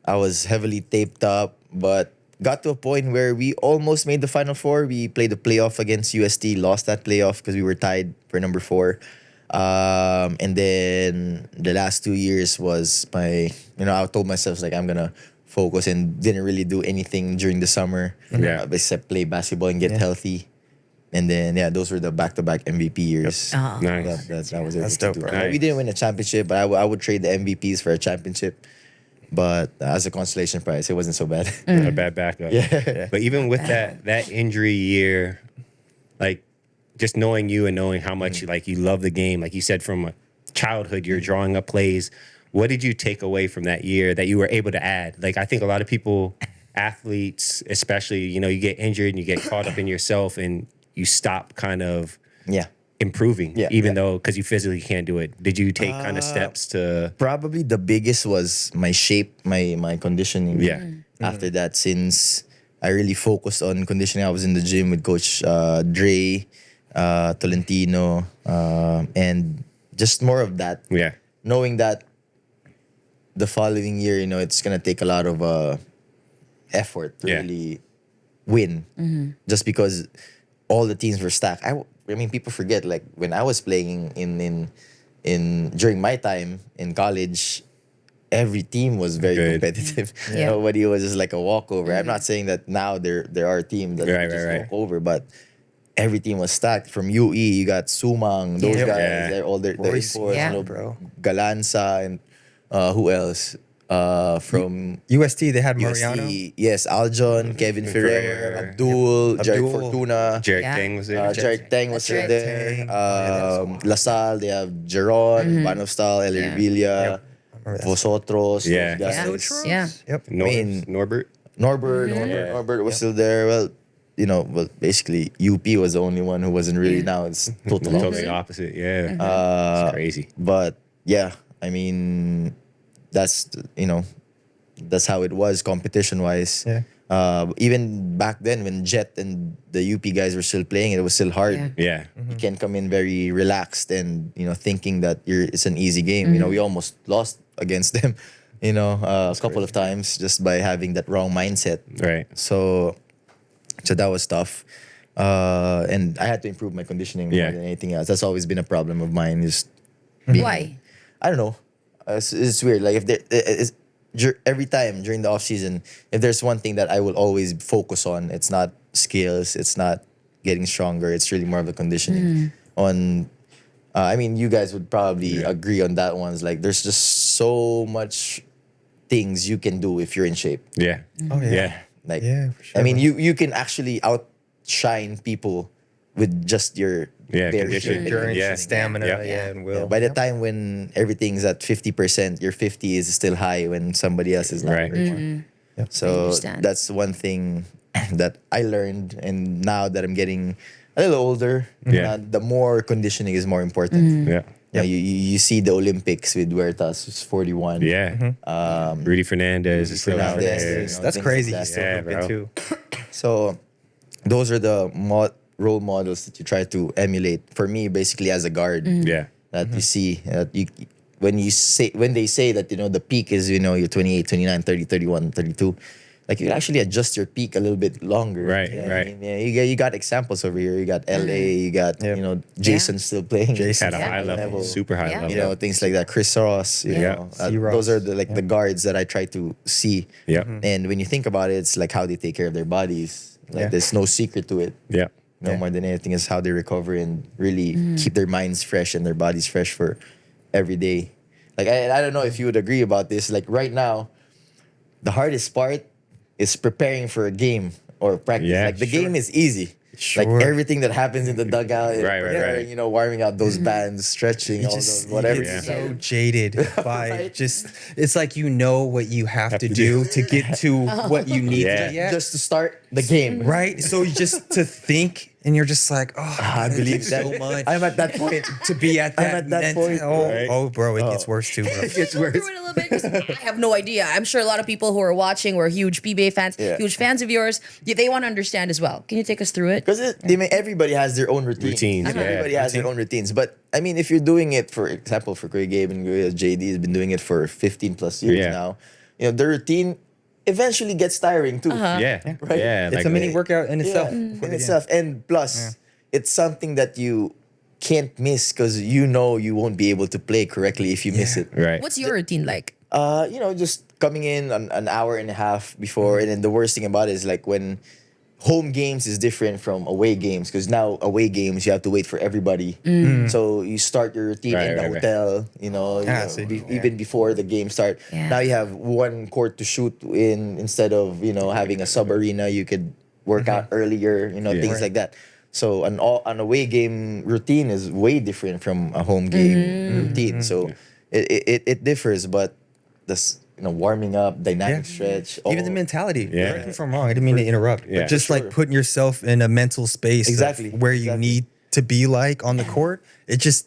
I was heavily taped up, but got to a point where we almost made the Final Four. We played the playoff against UST, lost that playoff because we were tied for number 4. And then the last 2 years was I told myself like I'm gonna focus and didn't really do anything during the summer. Yeah. Except play basketball and get healthy. And then those were the back-to-back MVP years. Oh. Nice. That was That's able to dope, do. bro. Nice. We didn't win a championship, but I would trade the MVPs for a championship. But as a consolation prize, it wasn't so bad. A bad backup. Yeah. But even with that injury year, like just knowing you and knowing how much like you love the game, like you said from childhood, you're drawing up plays. What did you take away from that year that you were able to add? Like I think a lot of people, athletes especially, you get injured and you get caught up in yourself and you stop kind of Yeah. improving, Yeah, even yeah. though because you physically can't do it. Did you take kind of steps to? Probably the biggest was my shape, my conditioning. Yeah. After that, since I really focused on conditioning, I was in the gym with Coach Dre, Tolentino, and just more of that. Yeah. Knowing that the following year, it's gonna take a lot of effort to Yeah. really win, just because all the teams were stacked. I mean, people forget like when I was playing in during my time in college, every team was very Good. competitive. Yeah. Nobody was just like a walkover. I'm not saying that now there are teams that Right, just right, walk over, but every team was stacked. From UE, you got Sumang, those Yeah. guys, Yeah. they're all the Royce, imports, yeah. bro. Galanza, and who else? From UST, they had Mariano. USC, yes, Aljon, Kevin Ferrer, Ferrer. Abdul, Jared Abdul. Fortuna, Jared Yeah. Tang was there. Jared Tang was That's still right. there. Tang. LaSalle, they have Jeron, Van of Stahl, El Yeah. Revilla, Remember that. Vosotros, Yeah. those Yeah. guys. Yeah. Yep. Norbert. Norbert was still there. Well, basically UP was the only one who wasn't really. Now it's totally Totally opposite. opposite. Yeah. It's crazy. But yeah, I mean, that's that's how it was competition wise. Yeah. Even back then when Jet and the UP guys were still playing, it was still hard. Yeah. Yeah. You can come in very relaxed and thinking that it's an easy game. We almost lost against them. A couple of times just by having that wrong mindset. Right. So that was tough. And I had to improve my conditioning Yeah. more than anything else. That's always been a problem of mine. Just Why? I don't know. It's weird. Like if every time during the off season, if there's one thing that I will always focus on, it's not skills, it's not getting stronger. It's really more of the conditioning. On I mean, you guys would probably agree on that one. It's like there's just so much things you can do if you're in shape. Yeah. Oh, yeah. Yeah. Like, Yeah, for sure, I mean, bro. you can actually outshine people with just your Yeah, bare condition. strength. Endurance, Yeah. and stamina, Yeah. yeah, and will. Yeah, by the time when everything's at 50%, your 50 is still high when somebody else is not. Right. anymore. I So understand. that's one thing that I learned, and now that I'm getting a little older, Yeah. the more conditioning is more important. Yeah. Yeah, you see the Olympics with Huertas, who's 41. Yeah. Rudy Fernandez is still out Fernandez, there. you know, That's things crazy. like He's that. still Yeah, hooping bro. too. So those are the role models that you try to emulate. For me, basically as a guard, Yeah. that you see that you when they say that the peak is you're 28, 29, 30, 31, 32. Like you can actually adjust your peak a little bit longer. Right, You know what right. I mean? Yeah, you got examples over here. You got LA. You got Yep. Jason still playing. Jason. At a Yeah. high level, super high Yeah. level. Things like that. Chris Ross, Yeah. C-Ross. those are the guards that I try to see. Yeah. And when you think about it, it's like how they take care of their bodies. Like Yeah. there's no secret to it. Yeah. No Yeah. more than anything is how they recover and really keep their minds fresh and their bodies fresh for every day. Like I don't know if you would agree about this. Like right now, the hardest part is preparing for a game or practice. Yeah, Like the sure. game is easy. Sure. Like everything that happens in the dugout, Right, preparing, right. warming out those bands, stretching, all those whatever. You you get do. so jaded by Right? just it's like what you have to to do to get to what you need Yeah. to get. Just to start the game. Right? So you just to think and you're just like, oh, I believe it that. takes so much I'm at that point. to be at that, at that mental- point, right? Oh, bro, it gets worse too, bro. It's Go worse. through it a little bit 'cause I have no idea. I'm sure a lot of people who are watching were huge PBA fans, Yeah. huge fans of yours. They want to understand as well. Can you take us through it? Because everybody has their own routines. Routines, yeah. Everybody has their own routines. But I mean, if you're doing it, for example, for Gabe and JD has been doing it for 15 plus years Yeah. now. The routine eventually gets tiring too. Yeah. Right? Yeah. It's like a mini workout in Yeah, itself. in itself. And plus, it's something that you can't miss because you won't be able to play correctly if you miss it. Right. What's your routine like? Just coming in an hour and a half before, and then the worst thing about it is like when home games is different from away games because now away games you have to wait for everybody. So you start your routine Right, in the right, right. hotel, see. even before the game start. Yeah. Now you have one court to shoot in instead of having a sub arena. You could work out earlier, things Right. like that. So an away game routine is way different from a home game routine. So it differs, but this warming up, dynamic Yeah. stretch, Even the all- mentality. Yeah. Correct me if I'm wrong. I didn't mean to interrupt. Yeah. But just For like sure. putting yourself in a mental space of Exactly, where you exactly. need to be like on the court. You just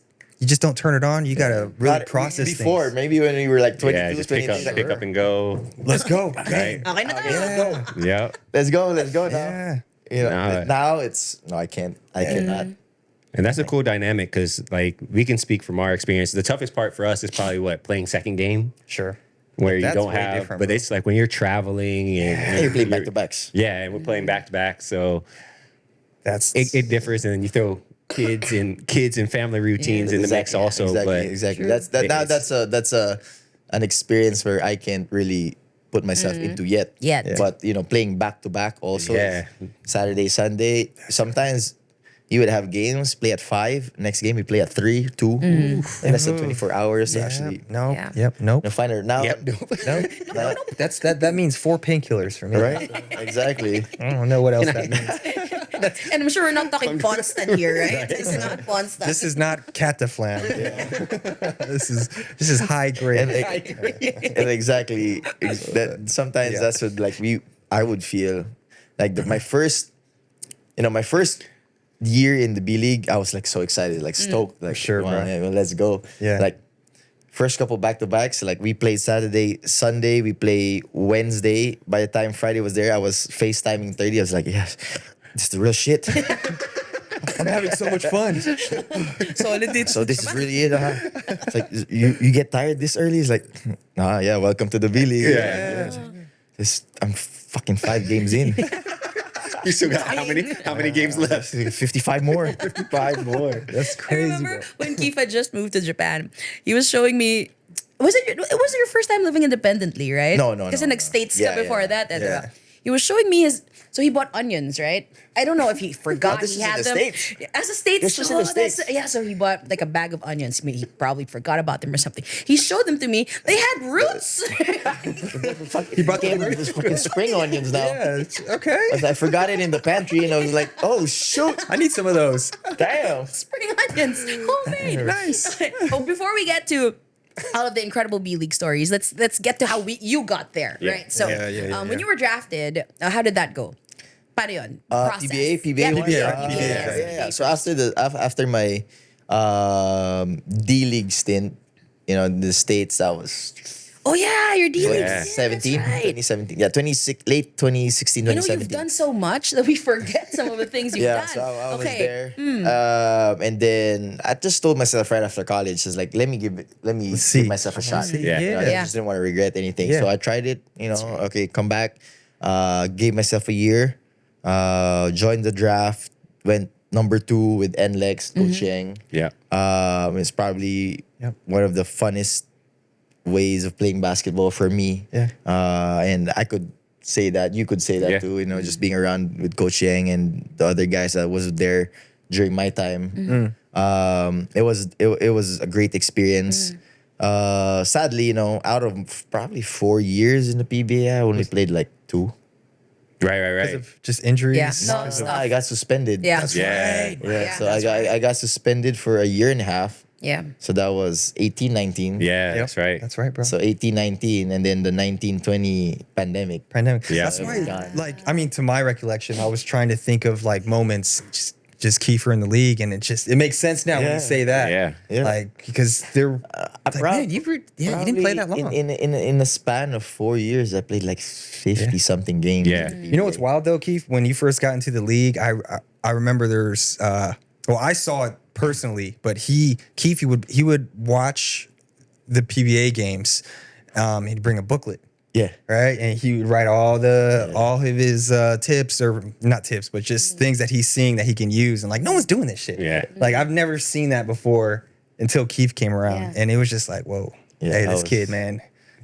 don't turn it on. You gotta really Not process before. things. Maybe when we were like 22, Yeah. Just pick 23. up and go. Let's go. Right. Okay na tayo. Yeah. Yeah. Let's go now. Yeah. Now it's no, I can't. I cannot. And that's a cool dynamic because, like, we can speak from our experience. The toughest part for us is probably playing second game, Sure. where you That's don't way have. different, But bro. it's like when you're traveling and You play back to backs. Yeah, and we're playing back to back, so That's it differs. And then you throw kids and family routines in the mix also. Exactly. But Exactly. True. That's an experience where I can't really put myself into yet. Yet. Yeah. But playing back to back also. Yeah. Saturday, Sunday. Sometimes you would have games, play at 5. Next game we play at 3, 2. And less than 24 hours to actually no. Yeah. Yep. Nope. find her now. Yep. No. That means 4 painkillers for me. Right? Exactly. I don't know what else that means. And I'm sure we're not talking constant here, right? It's not constant. This is not cataflam. this is high grade. And exactly that sometimes Yeah. that's what I would feel like my first year in the B League, I was like so excited, like stoked, like sure, come on, bro. yeah, well, let's go. Yeah. Like first couple back to backs, like we played Saturday, Sunday, we play Wednesday. By the time Friday was there, I was FaceTiming 30. I was like, yes, this is the real shit. I'm having so much fun. So this is really it, huh? It's like you get tired this early. It's like, yeah, welcome to the B League. Yeah. I'm fucking 5 games in. You still got how many games left? 55 more. 5 more. That's I crazy. remember Bro. when Kiefer just moved to Japan. He was showing me. It wasn't your first time living independently, right? No. Kasi nag-states ka Yeah, before yeah. that. Yeah. He was showing me his. So he bought onions, right? I don't know if he forgot this he is in had the them. States. As a States, This is in the States. yeah. So he bought like a bag of onions. I mean, he probably forgot about them or something. He showed them to me. They had roots. He brought these fucking spring onions now. Yeah, it's okay. I forgot it in the pantry, and I was like, "Oh shoot, I need some of those. damn!" Spring onions, homemade. Nice. Oh, before we get to all of the incredible B League stories, let's get to how you got there, Yeah. right? So, Yeah. when you were drafted, how did that go? Paano yun? Process. PBA Yeah, one? PBA. Yeah. So after my D League stint, in the States, that was Oh yeah, your D League. Yeah. 2017. Yeah, 26 late 2016, You know, 2017. you've done so much that we forget some of the things you've Yeah, done. so I was Okay. there. And then I just told myself right after college, it's like, let me give see. myself a shot. see. Yeah. I Yeah. just didn't want to regret anything. Yeah. So I tried it, okay, come back, gave myself a year, joined the draft, went number 2 with NLEX, Mm-hmm. Coach Yang. Yeah. It's probably Yep. one of the funnest ways of playing basketball for me. Yeah. And I could say that, you could say that Yeah. too, just being around with Coach Yang and the other guys that was there during my time. It was a great experience. Sadly, out of probably 4 years in the PBA, I only played like 2. Right. Because of just injuries. Yeah. No, So stuff. I got suspended. Yeah. That's Yeah. right. Yeah, Yeah, so that's I got suspended for a year and a half. Yeah. So that was 18, 19. Yeah, Yep. that's right. That's right, bro. So 18, 19, and then the 19, 20 pandemic. Pandemic. Yeah. That's why, God. like, I mean, to my recollection, I was trying to think of like moments, just Kiefer in the league, and it makes sense now when Yeah. you say that. Yeah. Like, because they're like, man, you didn't play that long. Probably in a span of 4 years, I played like 50 something games. Yeah. in the You know what's PBA. wild though, Keith? When you first got into the league, I remember there's I saw it personally, but Keith he would watch the PBA games. He'd bring a booklet, Yeah. right? And he would write all of his tips, or not tips, but just things that he's seeing that he can use. And like, no one's doing this shit. Yeah. Like, I've never seen that before until Keith came around, Yeah. and it was just like, whoa, Yeah, hey, that this was- kid, man.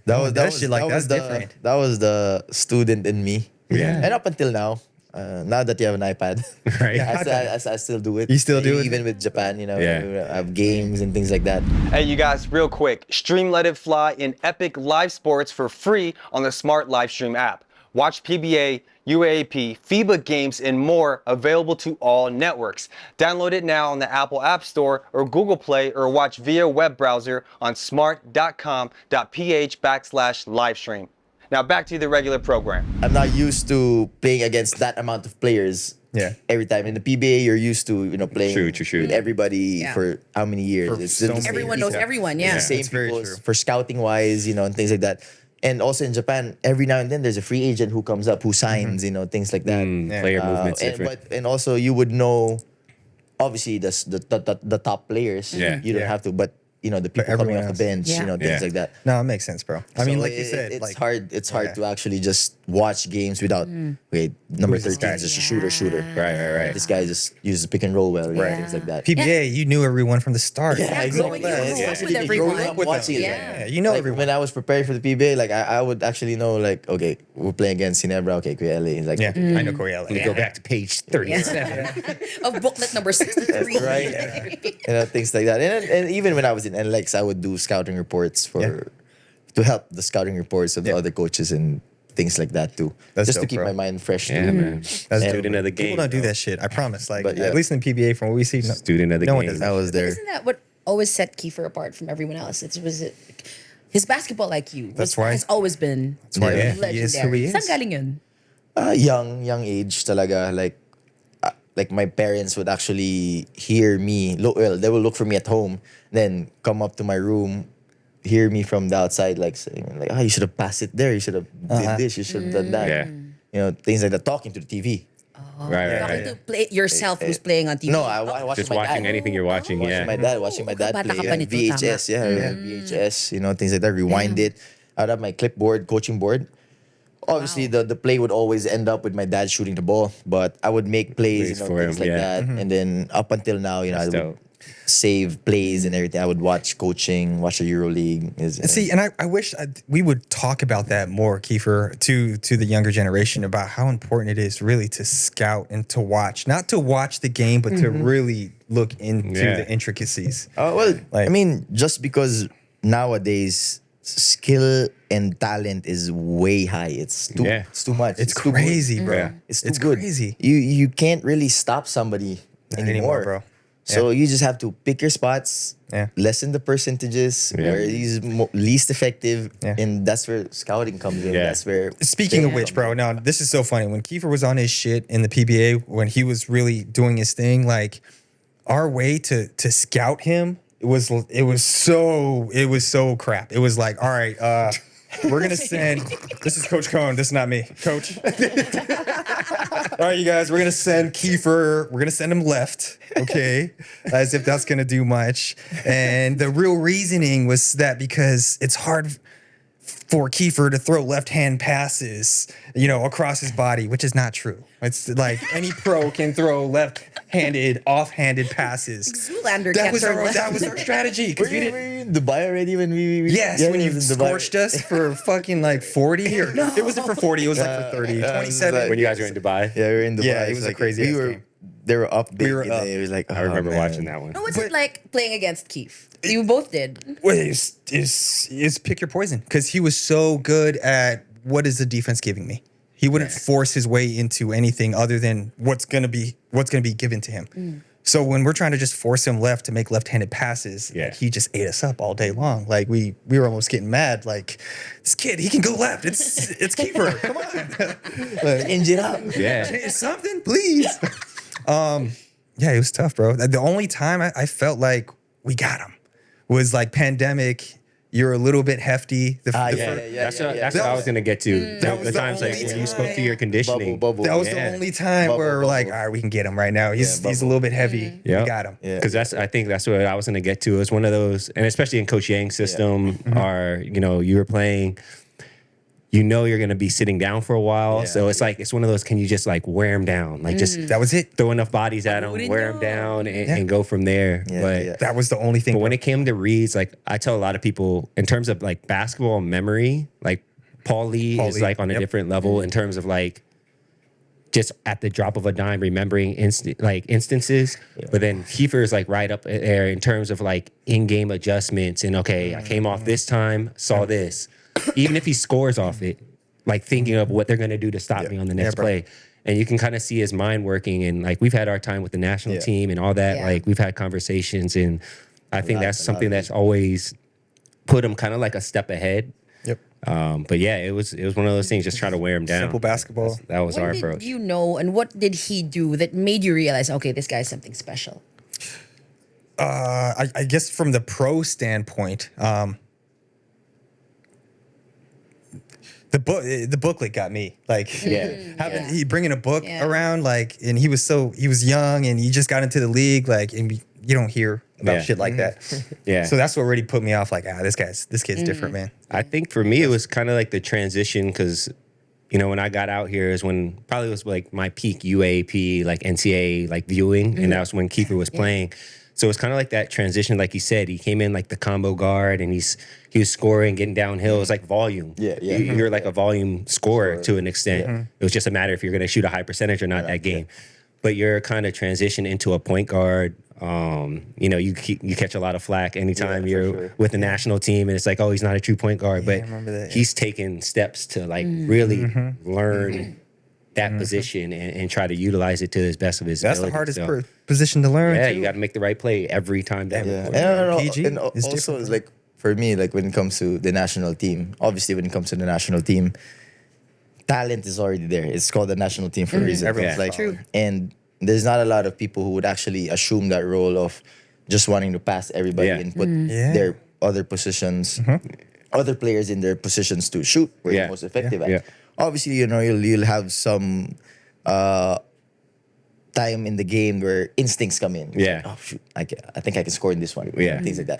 That shit like that's different. That was the student in me. Yeah. And up until now, now that you have an iPad, Right. I still do it. You still do it? even with Japan. Yeah. I have games and things like that. Hey, you guys, real quick, stream Let It Fly in Epic Live Sports for free on the Smart Livestream app. Watch PBA, UAAP, FIBA games, and more available to all networks. Download it now on the Apple App Store or Google Play, or watch via web browser on smart.com.ph/livestream. Now back to the regular program. I'm not used to playing against that amount of players. Yeah. Every time in the PBA, you're used to playing True. with everybody Yeah. for how many years? For It's so the many same Everyone people. knows everyone. Yeah. It's the same That's very people true. for scouting wise, and things like that. And also in Japan, every now and then there's a free agent who comes up, who signs, things like that. Player movements and, different. and also you would know, obviously the top players. Yeah. You don't Yeah. have to, but the people coming everyone off the else. bench, Yeah. things Yeah. like that. No, it makes sense, bro. I mean, So like you said, it's like hard. It's hard yeah. to actually just watch games without. Wait, number Who's this 13 guy? is just a shooter. Right. This guy just uses pick and roll well, Right. things like that. PBA, you knew everyone from the start. Yeah, growing exactly. up Especially with growing everyone. up watching it. Yeah. Yeah, you know Like, everyone. when I was preparing for the PBA, like I would actually know, like, okay, we're playing against Ginebra, okay, Kuya LA. Like, Yeah, okay, I know Coriella. Go back to page 37. Of booklet number 63. right? Things like that. And even when I was in NLEX, I would do scouting reports to help the scouting reports of the other coaches and things like that too. That's just to dope, keep bro. my mind fresh Yeah, too. man. That's Student of the game. People don't do bro. that shit. I promise. Like, But yeah. at least in PBA, from what we see, no, Student of the no one game. does I that. was there. Isn't that what always set Kiefer apart from everyone else? His basketball IQ That's why- has always been why Yeah. he is who legendary. he is. Saan galing yun? Young age talaga, like my parents would actually hear me they will look for me at home, then come up to my room, hear me from the outside, like saying like, you should have passed it there, you should have did this, you should have done that. Yeah. Things like that, talking to the TV. Talking to play yourself who's playing on TV. No, I watch Just my watching dad. anything you're watching. Watching Yeah. my dad Bata ka play. pa nito, VHS, VHS, things like that. Rewind it. I'd have my clipboard, coaching board. Obviously, the play would always end up with my dad shooting the ball, but I would make plays, Plays for things him, like yeah. that. And then up until now, I That's would dope. save plays and everything. I would watch coaching, watch the EuroLeague. See, and I wish we would talk about that more, Kiefer, to the younger generation about how important it is really to scout and to watch, not to watch the game, but to really look into the intricacies. well, Like- I mean, just because nowadays skill and talent is way high. It's too much. It's too good. crazy, bro. Yeah. It's too It's good. crazy. You can't really stop somebody Not anymore, bro. So you just have to pick your spots, Yeah. lessen the percentages where he's least effective, and that's where scouting comes in. Yeah. That's where. Speaking of which, bro, now this is so funny. When Kiefer was on his shit in the PBA, when he was really doing his thing, like our way to scout him, it was so crap. It was like, all right, we're gonna send. This is Coach Cohn. This is not me, Coach. All right, you guys, we're gonna send Kiefer. We're gonna send him left, okay? As if that's gonna do much. And the real reasoning was that because it's hard for Kiefer to throw left-hand passes, across his body, which is not true. It's like any pro can throw left-handed, off-handed passes. Zoolander That can't was throw our left. that was our strategy. 'Cause Were we you, didn't. were you in Dubai already when we Yes, yeah, when it you was in Dubai. scorched us for fucking like 40 or no, it wasn't for 40, it was like for 30, it was 27. like- When you guys were in Dubai, Yeah, we were in Dubai. Yeah, it It's was a like, crazy We ass were. game. They were up big. We were and up. It was like I remember man. watching that one. What was it like playing against Keith? You both did. Well, it's pick your poison because he was so good at what is the defense giving me. He wouldn't force his way into anything other than what's gonna be given to him. So when we're trying to just force him left to make left-handed passes, like, he just ate us up all day long. Like we were almost getting mad. Like this kid, he can go left. It's Kiefer. Come on, like, Change it up. Yeah. change something, please. Yeah, it was tough, bro. The only time I felt like we got him was like pandemic. You're a little bit hefty. That's what I was gonna get to. That The was the times like only when you spoke to time. your conditioning. Bubble. That was Yeah. the only time Bubble, where we're like, bubble. all right, we can get him right now. He's a bubble. little bit heavy. Yeah. We got him. Yeah. Because I think that's what I was gonna get to. It's one of those, and especially in Coach Yang's system, are you were playing. You're gonna be sitting down for a while, so it's like it's one of those. Can you just like wear him down, like just That was it. throw enough bodies at him, wouldn't wear him know. down, and go from there. Yeah, but yeah. That was the only thing. But when it came to reads, like I tell a lot of people, in terms of like basketball memory, like Paul Lee is Lee, like on a yep. different level in terms of like just at the drop of a dime remembering instances. But then Kiefer is like right up there in terms of like in-game adjustments and okay, I came off this time, saw this. Even if he scores off it, like thinking of what they're gonna do to stop me on the next bro. play. And you can kind of see his mind working, and like we've had our time with the national Yeah. team and all that. Yeah. Like we've had conversations, and I think that's a lot something of that's always put him kind of like a step ahead. Yep. But yeah, it was one of those things, just trying to wear him down. Simple basketball. That was our When did approach. you know, and what did he do that made you realize, okay, this guy's something special? I guess from the pro standpoint, the booklet got me. Like, he bringing a book Yeah. around, like, and he was young, and he just got into the league, like, and you don't hear about Yeah. shit like that. Yeah. So that's what really put me off. Like, this kid's different, man. I think for me, it was kind of like the transition because, when I got out here is when probably was like my peak UAP, like NCAA, like viewing. And that was when Kiefer was playing. So it's kind of like that transition, like he said, he came in like the combo guard and he was scoring, getting downhill. It was like volume. Yeah. You're like a volume scorer to an extent. It was just a matter if you're going to shoot a high percentage or not that game. But you're kind of transition into a point guard. You catch a lot of flack anytime you're with the national team, and it's like, oh, he's not a true point guard, but remember that, he's taken steps to like really learn that position and try to utilize it to his best of his That's the ability. hardest So, position to learn. yeah, too. you got to make the right play every time down the Yeah, court. and, I don't know, PG and is also different, it's like for me, like when it comes to the national team, obviously when it comes to the national team, talent is already there. It's called the national team for a reason. Everyone's Like, True. and there's not a lot of people who would actually assume that role of just wanting to pass everybody Yeah. and put Yeah. their other positions, other players in their positions to shoot where Yeah. you're most effective Yeah. at. Obviously, you'll have some time in the game where instincts come in. It's Yeah. like, oh shoot, I think I can score in this one. Yeah. Things like that.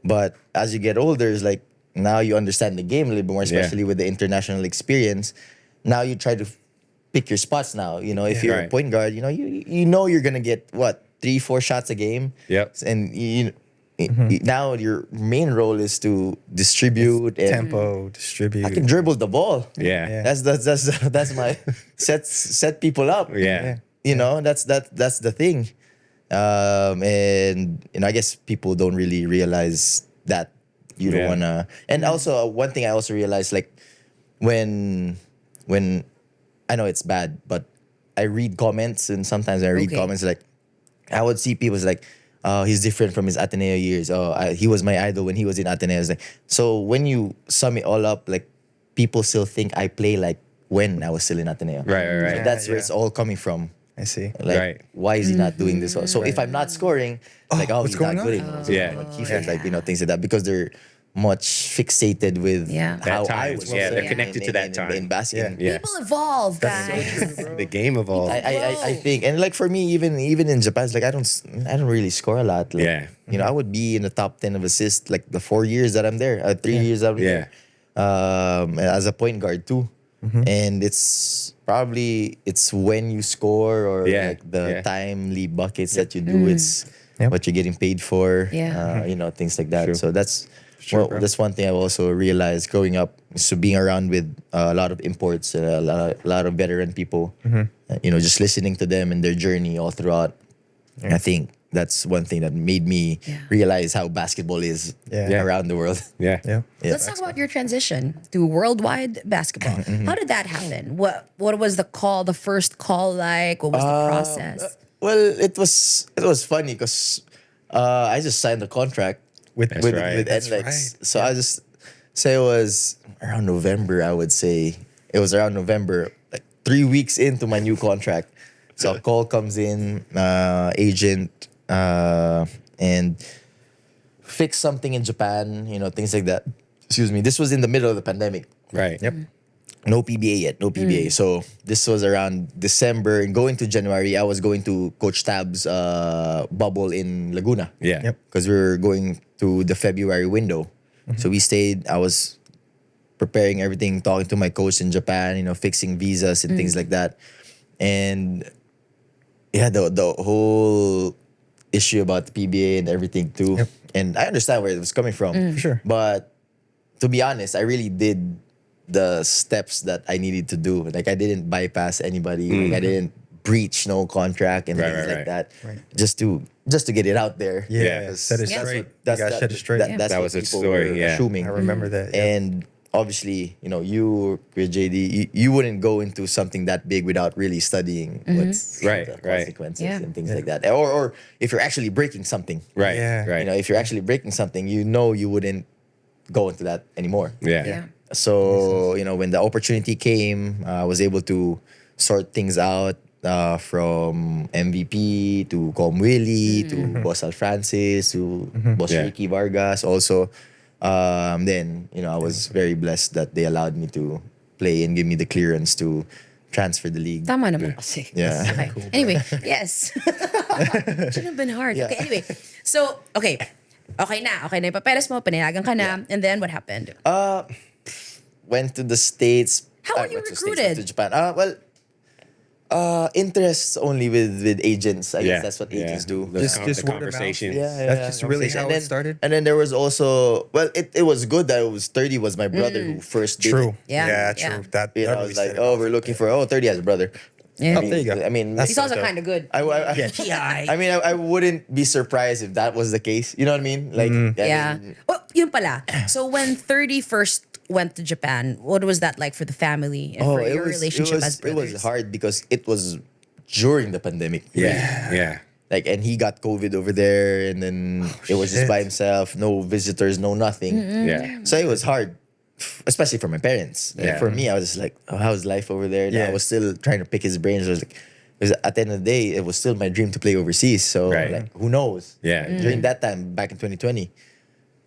But as you get older, it's like now you understand the game a little bit more, especially with the international experience. Now you try to pick your spots now. If you're a Right. point guard, you know you're gonna get what 3-4 shots a game. Yep. And now your main role is to distribute and Tempo, distribute. I can dribble the ball. Yeah. That's my set people up. Yeah. You know, that's the thing. And I guess people don't really realize that you don't Yeah. wanna. And also one thing I also realized, like when I know it's bad, but I read comments and sometimes I read Okay. comments like I would see people like, oh, he's different from his Ateneo years. Oh, he was my idol when he was in Ateneo. It's like, so when you sum it all up, like people still think I play like when I was still in Ateneo. Right. So Yeah, that's where yeah. it's all coming from. I see. Like, Right. why is he not doing this well? So if I'm not scoring, like, oh, what's he's going not on? good anymore. Yeah. Kiefer, like, things like that, because they're much fixated with Yeah. how That I time. was. Yeah, they're playing connected to that time. in basketball. Yeah. People evolve, guys. The game evolved. I think, and like for me, even in Japan, it's like I don't really score a lot. Like, Yeah. I would be in the top 10 of assists like the 4 years that I'm there, 3 years I'm Yeah. there, as a point guard too. And it's when you score or Yeah. like the Yeah. timely buckets that you do. It's Yep. what you're getting paid for. Yeah. Things like that. True. So that's. bro. That's one thing I've also realized growing up. So being around with a lot of imports, a lot of veteran people, just listening to them and their journey all throughout. I think that's one thing that made me realize how basketball is Yeah. around the world. Yeah. Yeah. Let's talk about your transition to worldwide basketball. How did that happen? What was the call, the first call like? What was the process? Well, it was funny because I just signed the contract With That's right. with That's NLEX. right. So I just say it was around November. I would say it was around November, like 3 weeks into my new contract. So a call comes in, agent, and fix something in Japan. Things like that. Excuse me. This was in the middle of the pandemic. Right. Yep. No PBA yet, no PBA. So this was around December and going to January. I was going to Coach Tab's bubble in Laguna. Yeah. Yep. Because we were going to the February window. So we stayed. I was preparing everything, talking to my coach in Japan, fixing visas and things like that. And yeah, the whole issue about the PBA and everything too. Yep. And I understand where it was coming from. For sure. But to be honest, I really did the steps that I needed to do. Like I didn't bypass anybody. Like I didn't breach no contract and Right, things right, like right. that. Just to get it out there. Yeah. Yeah. Set it Yeah. straight. That's You gotta set it straight. That's That what was a people story, were yeah. assuming. I remember that. Yeah. And obviously, you with JD, you wouldn't go into something that big without really studying what's Right, the right. consequences Yeah. and things like that. Or if you're actually breaking something. Right. Yeah. Right. If you're actually breaking something, you wouldn't go into that anymore. Yeah. Yeah. So, when the opportunity came, I was able to sort things out from MVP to Com Willie to Boss Al Francis to Boss Yeah. Ricky Vargas also. Then, I was very blessed that they allowed me to play and give me the clearance to transfer the league. Tama naman kasi. Yeah. Okay. Anyway, yes. Should have been hard. Yeah. Okay, anyway. So, okay. Okay na yung papeles mo, pinayagan ka na. And then what happened? Went to the States. How were you went to States, recruited? went to Japan. Interests only with agents. I guess that's what Yeah. agents do. The, Just the word of mouth? conversation. That's just really how And it then- started? And then there was also, it was good that it was 30 was my brother who first did True. it. Yeah, True. yeah. That I really was like, set it oh, off. we're looking for 30 has a brother. Yeah. Oh, there you go. I mean, That's He's also dope. kind of good. I mean, I wouldn't be surprised if that was the case. You know what I mean? Like, I Yeah. mean, Well, yun pala. So when 30 first went to Japan, what was that like for the family and for your relationship as it brothers? was hard because it was during the pandemic. Yeah. Yeah. Like, and he got COVID over there, and then it was just shit. by himself, no visitors, no nothing. Yeah. So it was hard, especially for my parents. Like, Yeah. for me, I was just like, oh, how's life over there? And I Yeah. was still trying to pick his brains. I was like, because at the end of the day, it was still my dream to play overseas. So, Right. like, who knows? Yeah. During that time, back in 2020.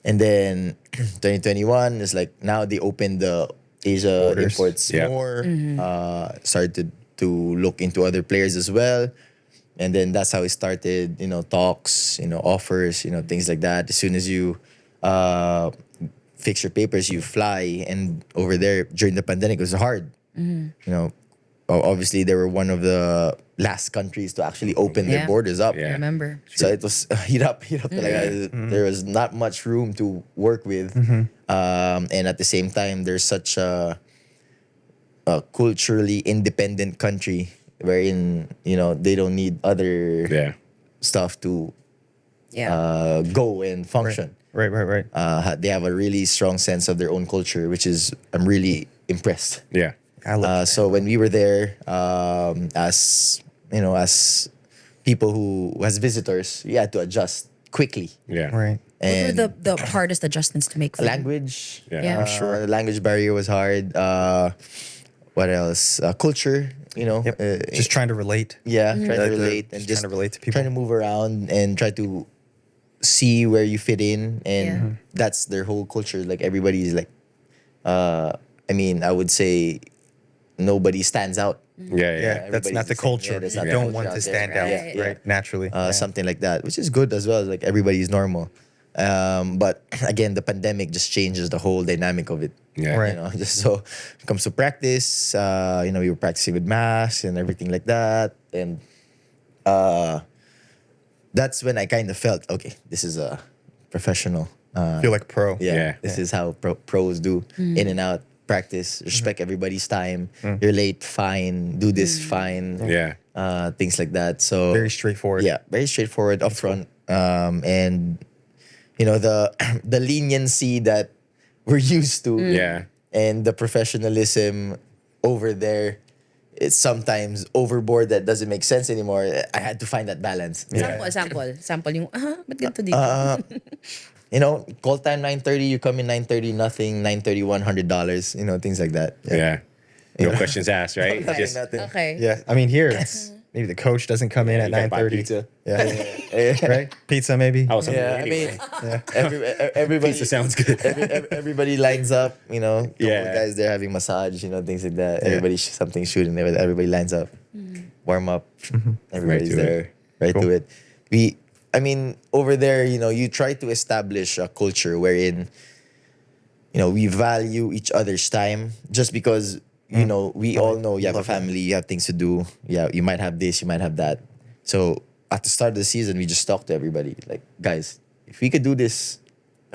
And then 2021 is like, now they opened the Asia Borders. imports Yeah. more, started to look into other players as well. And then that's how it started, talks, offers, things like that. As soon as you fix your papers, you fly. And over there during the pandemic, it was hard. obviously they were one of the last countries to actually open their Yeah. borders up. Yeah. I remember. So it was heat up. There was not much room to work with, and at the same time, there's such a culturally independent country wherein they don't need other Yeah. stuff to Yeah. go and function. Right. They have a really strong sense of their own culture, which is I'm really impressed. Yeah. I love So when we were there, as as people as visitors, we had to adjust quickly. Yeah. Right. What were And the hardest adjustments to make for you? language, Yeah, I'm sure. the language barrier was hard. What else? Culture, Yep. Just trying to relate. yeah, trying to Like the- relate and just just trying to relate to people. trying to move around and try to see where you fit in, and Yeah. that's their whole culture. Like everybody's like, I would say nobody stands out. Yeah. Yeah. Yeah, that's not the everybody's the same. culture. Yeah, that's You not the don't culture want out to there. stand out, Right. right? Naturally. Something like that, which is good as well. Like everybody's normal. But again, the pandemic just changes the whole dynamic of it. Yeah. Right. Just so when it comes to practice, we were practicing with masks and everything like that. And that's when I kind of felt, okay, this is a professional. Feel like pro. Yeah. This is how pros do in and out practice. Respect everybody's time. You're late, fine. Do this, fine. Yeah. Things like that. So Very straightforward. yeah, very straightforward upfront. And the leniency that we're used to. Yeah. And the professionalism over there, it's sometimes overboard that doesn't make sense anymore. I had to find that balance. Sample yung, ba't ganito dito? Call time 9:30, you come in 9:30, nothing, 9:31, $100, things like that. Yeah. No questions asked, right? Nothing, Just nothing. Okay. Yeah. I mean, here it's maybe the coach doesn't come in Yeah, at you gotta buy 9:30. pizza. Yeah. Right. Pizza maybe. I was hungry Yeah, anyway. everybody Pizza sounds good. everybody lines up, couple Yeah. guys there having massage, things like that. Everybody something shooting, everybody lines up, warm up, everybody's Right to there, right to it. Over there, you try to establish a culture wherein, we value each other's time just because, we all know you have a family, you have things to do. Yeah, you might have this, you might have that. So at the start of the season, we just talked to everybody like, guys, if we could do this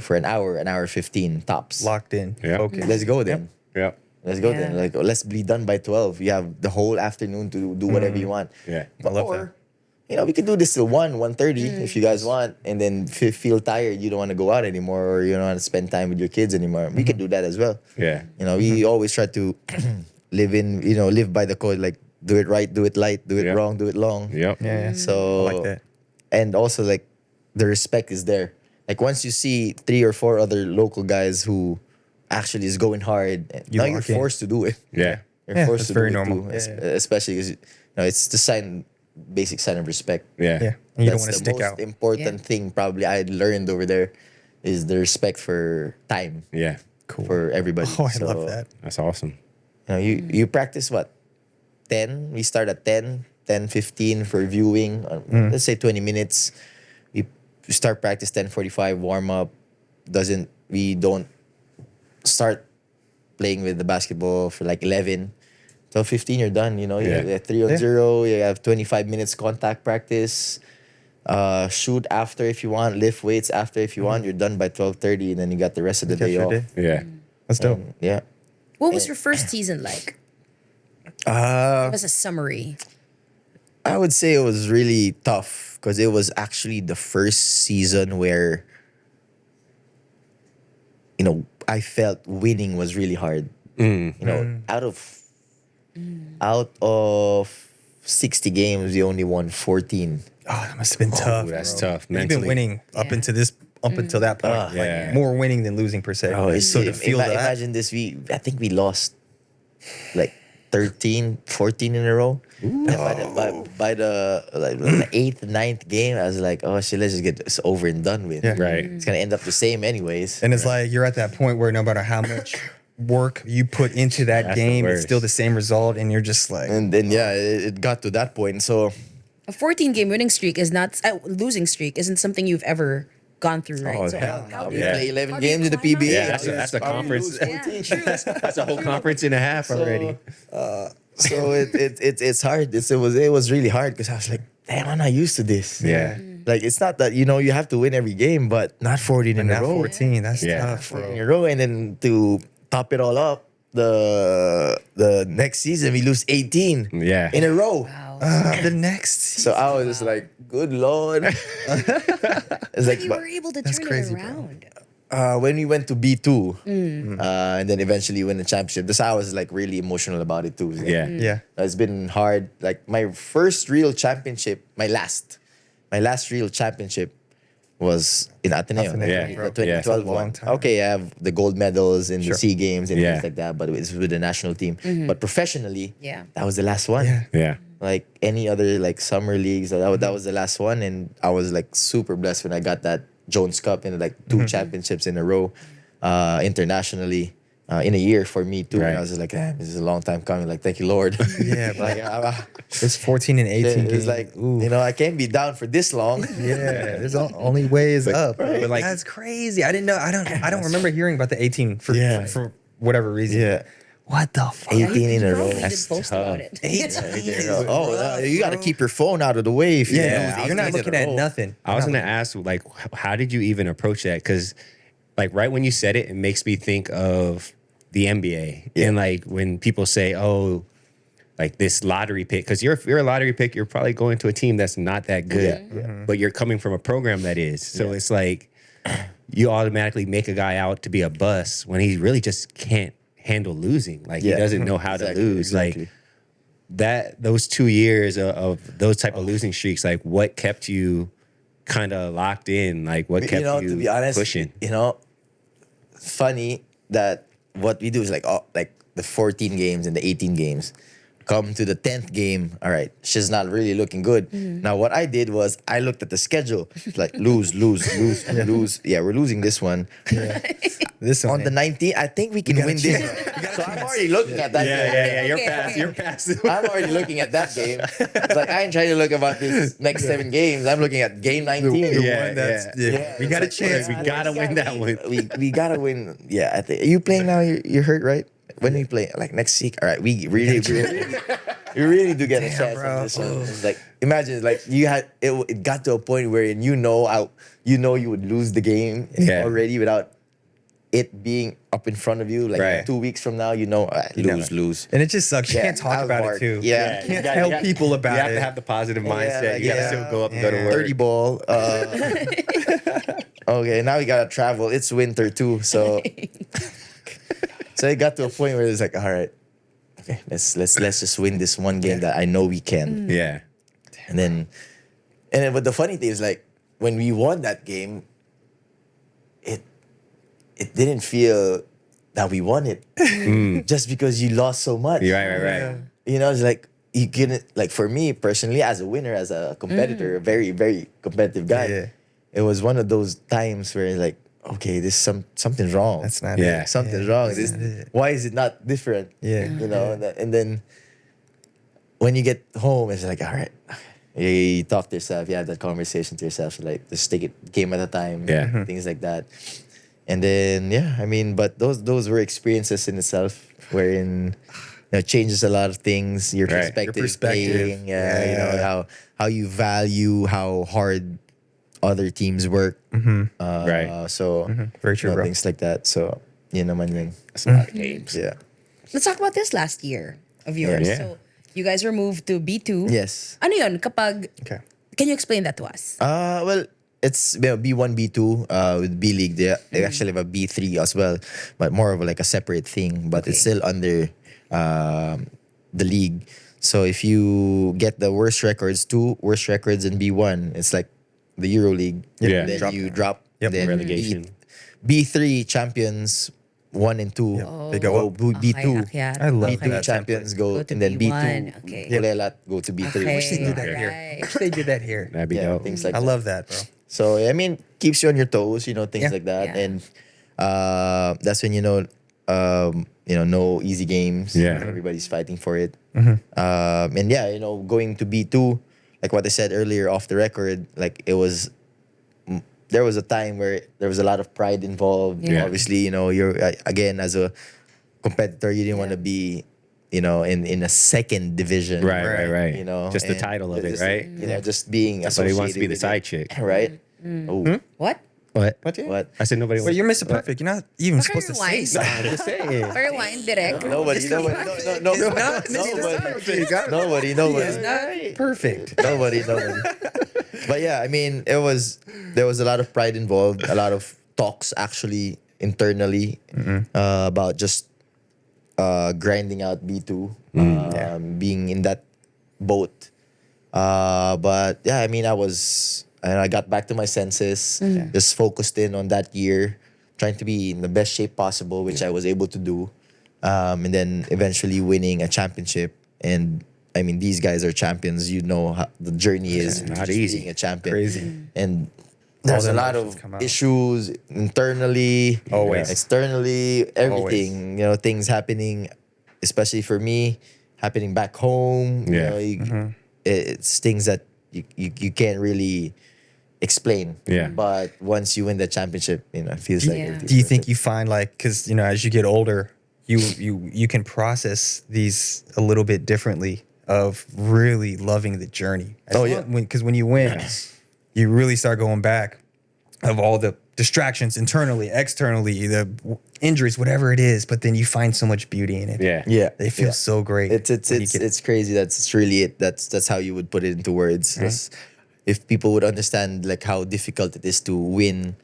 for an hour 15 tops, Locked in. Yeah. Focused. let's go then. Yeah. Let's go Yeah. then. Like, let's be done by 12. You have the whole afternoon to do whatever you want. Yeah. I love Or, we could do this till 1:30 if you guys want, and then feel tired, you don't want to go out anymore, or you don't want to spend time with your kids anymore. We could do that as well. Yeah. We always try to live by the code, like do it right, do it light, do it Yeah. wrong, do it long. Yep. Yeah. So I like that. and also like the respect is there. Like once you see 3 or 4 other local guys who actually is going hard, You now you're lock in. forced to do it. Yeah. You're Yeah, forced that's to very do it normal. too, Yeah, especially because it's the basic sign of respect. Yeah. Yeah. And you don't That's want to the stick most out. important Yeah. thing probably I learned over there is the respect for time Yeah. Cool. for everybody. Oh, I So, love that. That's awesome. you practice what? 10? We start at 10:15 for viewing. Let's say 20 minutes. We start practice 10:45, warm up. We don't start playing with the basketball for like 11. So 15, you're done. You Yeah. have 3-on-0. You have 25 minutes contact practice. Shoot after if you want. Lift weights after if you want. You're done by 12:30, and then you got the rest of the Catch day your off. day. Yeah. That's dope. Yeah. What was your first season like? Give us a summary. I would say it was really tough because it was actually the first season where, I felt winning was really hard. Out of 60 games, we only won 14. Oh, that must have been tough. That's bro. tough. And you've Mentally. been winning up Yeah. until that point. yeah. Like more winning than losing per se. So to feel that. Imagine this. I think we lost like 13, 14 in a row. And by the 8th, 9th game, I was like, oh shit, let's just get this over and done with. Yeah. Right. It's gonna end up the same anyways. And it's like you're at that point where no matter how much work you put into that That's the game, it's worst. still the same result, and you're just like, And then it got to that point. So A 14-game winning streak is not losing streak isn't something you've ever gone through, right? Oh, So hell how no. do We you- play 11 how do you games in the climb PBA. out? Yeah, that's a conference. Yeah, true. That's a whole conference and a half already. So it's hard. It was really hard because I was like, damn, I'm not used to this. Yeah. Like it's not that you have to win every game, but not 14 But in a now row. 14, that's Yeah. tough, 14 in bro. a row, and then to top it all up, the next season we lose 18 Yeah. in a row. Wow. The next So I was just like, good lord. It's like, You but, were able to That's turn crazy, it bro. around. when we went to B2, and then eventually win the championship, this I was like really emotional about it too. It's like, Yeah. Yeah. It's been hard. Like my first real championship, my last real championship was in Ateneo. Ateneo, Yeah. The Yeah. 2012 That's a long one. time. Okay, I have the gold medals in Sure. the SEA Games and Yeah. things like that, but it's with the national team. But professionally, Yeah. that was the last one. Yeah. Yeah. Like any other like summer leagues, that was the last one, and I was like super blessed when I got that Jones Cup and like 2 championships in a row, internationally, in a year for me too. And I Right. was just like, this is a long time coming. Like, thank you, Lord. Yeah, bro. like, It's 14 and 18 it's games. like Ooh. I can't be down for this long. Yeah, there's only way is up. but like- that's crazy. I didn't know. I don't remember hearing about the 18 for Yeah. for whatever reason. Yeah. What the fuck? 18 in a row. Probably did post about it. 18. Oh, you got to keep your phone out of the way if you Yeah, lose you're 18 not in a looking at row. nothing. I was gonna ask, like, how did you even approach that? Because, like, right when you said it, it makes me think of the NBA Yeah. and like when people say, "Oh, like this lottery pick," because if you're a lottery pick, you're probably going to a team that's not that good, but you're coming from a program that is. So it's like you automatically make a guy out to be a bust when he really just can't handle losing. Like he Yeah. doesn't know how Exactly, to lose. exactly. Like that, those 2 years of those type of losing streaks, like what kept you kind of locked in? Like what kept you to be honest, pushing? funny that what we do is like the 14 games and the 18 games come to the 10th game. All right, she's not really looking good. Now what I did was I looked at the schedule, like lose. Yeah, we're losing this one. This On the 19th, I think we can win this. So I'm already looking at that game. You're Okay, past. okay. You're past. I'm already looking at that game. It's like I ain't trying to look about this next 7 games. I'm looking at game 19. Yeah, Yeah, we got a it's chance. We gotta win that one. We gotta win. Yeah, I think you playing now. You're hurt, right? When we play, like next week. All right, we really do get a chance bro. on this one. It's like imagine, like you had it got to a point where you would lose the game Yeah. already without it being up in front of you. Like Right. 2 weeks from now, lose. And it just sucks. You Yeah, can't talk I'll about bark. it too. Yeah. You can't tell people about You have it. to have the positive mindset. like, you gotta yeah. still go up and go to Yeah. work. 30 ball. Okay, now we gotta travel. It's winter too, so it got to a point where it's like, all right, okay, let's just win this one game that I know we can. Yeah. And then but the funny thing is like when we won that game, it didn't feel that we won it just because you lost so much. Right. It's like you couldn't, like for me personally, as a winner, as a competitor, a very, very competitive guy. Yeah. It was one of those times where like, okay, this something's wrong. That's not Yeah. it. Something's Yeah, wrong. that's This, not it. why is it not different? Yeah. And then when you get home, it's like, all right, you talk to yourself, you have that conversation to yourself, like just take it game at a time, Yeah. things like that. And then but those were experiences in itself, wherein changes a lot of things. Your Right. perspective, Your perspective. playing, how you value how hard other teams work. Right. So Very true, bro. things like that. So naman yun. That's a lot of games. Yeah. Let's talk about this last year of yours. Yeah. So you guys were moved to B2. Yes. Ano yun kapag, Okay. can you explain that to us? Well, it's B1, B2 with B League. They actually have a B3 as well, but more of like a separate thing. But it's still under the league. So if you get the worst records, 2 worst records in B1, it's like the Euro League. Yeah. Then Drop. you drop. Yep. Then Relegation. B3 champions 1 and 2 They go up. B2. akyat. I love B2 that champions Go go, to and then B1, B2 okay. Kulelat go to B3. Okay. Wish they did that here. Alright. Wish they did that here. That'd be Yeah, dope. things like I that. love that, bro. So keeps you on your toes, things Yeah. like that, Yeah. and that's when no easy games. Yeah. Everybody's fighting for it. And going to B2, like what I said earlier off the record, like there was a time where there was a lot of pride involved. Yeah. Obviously, you're again as a competitor, you didn't want to be in a second division. Right. You know, Just the and title of it, just, right? just being But associated he wants to be the with side it, chick. right? Oh, What? What? What? what? I said nobody. Well, you're Mr. Perfect. You're not even supposed to say rewind? something. I'm just saying. Rewind, direct. Nobody, Just nobody, rewind. no, It's not Mr. Perfect. nobody, He nobody. is not perfect. Nobody. But yeah, I mean, there was a lot of pride involved, a lot of talks actually internally about just grinding out B2, being in that boat. But yeah, I mean, I got back to my senses, just focused in on that year, trying to be in the best shape possible, which I was able to do. And then eventually winning a championship. And I mean, these guys are champions. You know how the journey is into not just easy. being a champion. Crazy. And there's the a lot emotions of come out. issues internally, Always. externally, everything. Things happening, especially for me, happening back home. Yeah. It's things that you can't really explain. Yeah. But once you win the championship, it feels like. Yeah. everything's Do you worth think it. you find as you get older, you can process these a little bit differently of really loving the journey? Because when you win, you really start going back of all the distractions internally, externally, the injuries, whatever it is. But then you find so much beauty in it. Yeah. Yeah, They feel so great. It's crazy. That's really it. That's how you would put it into words. Just if people would understand like how difficult it is to win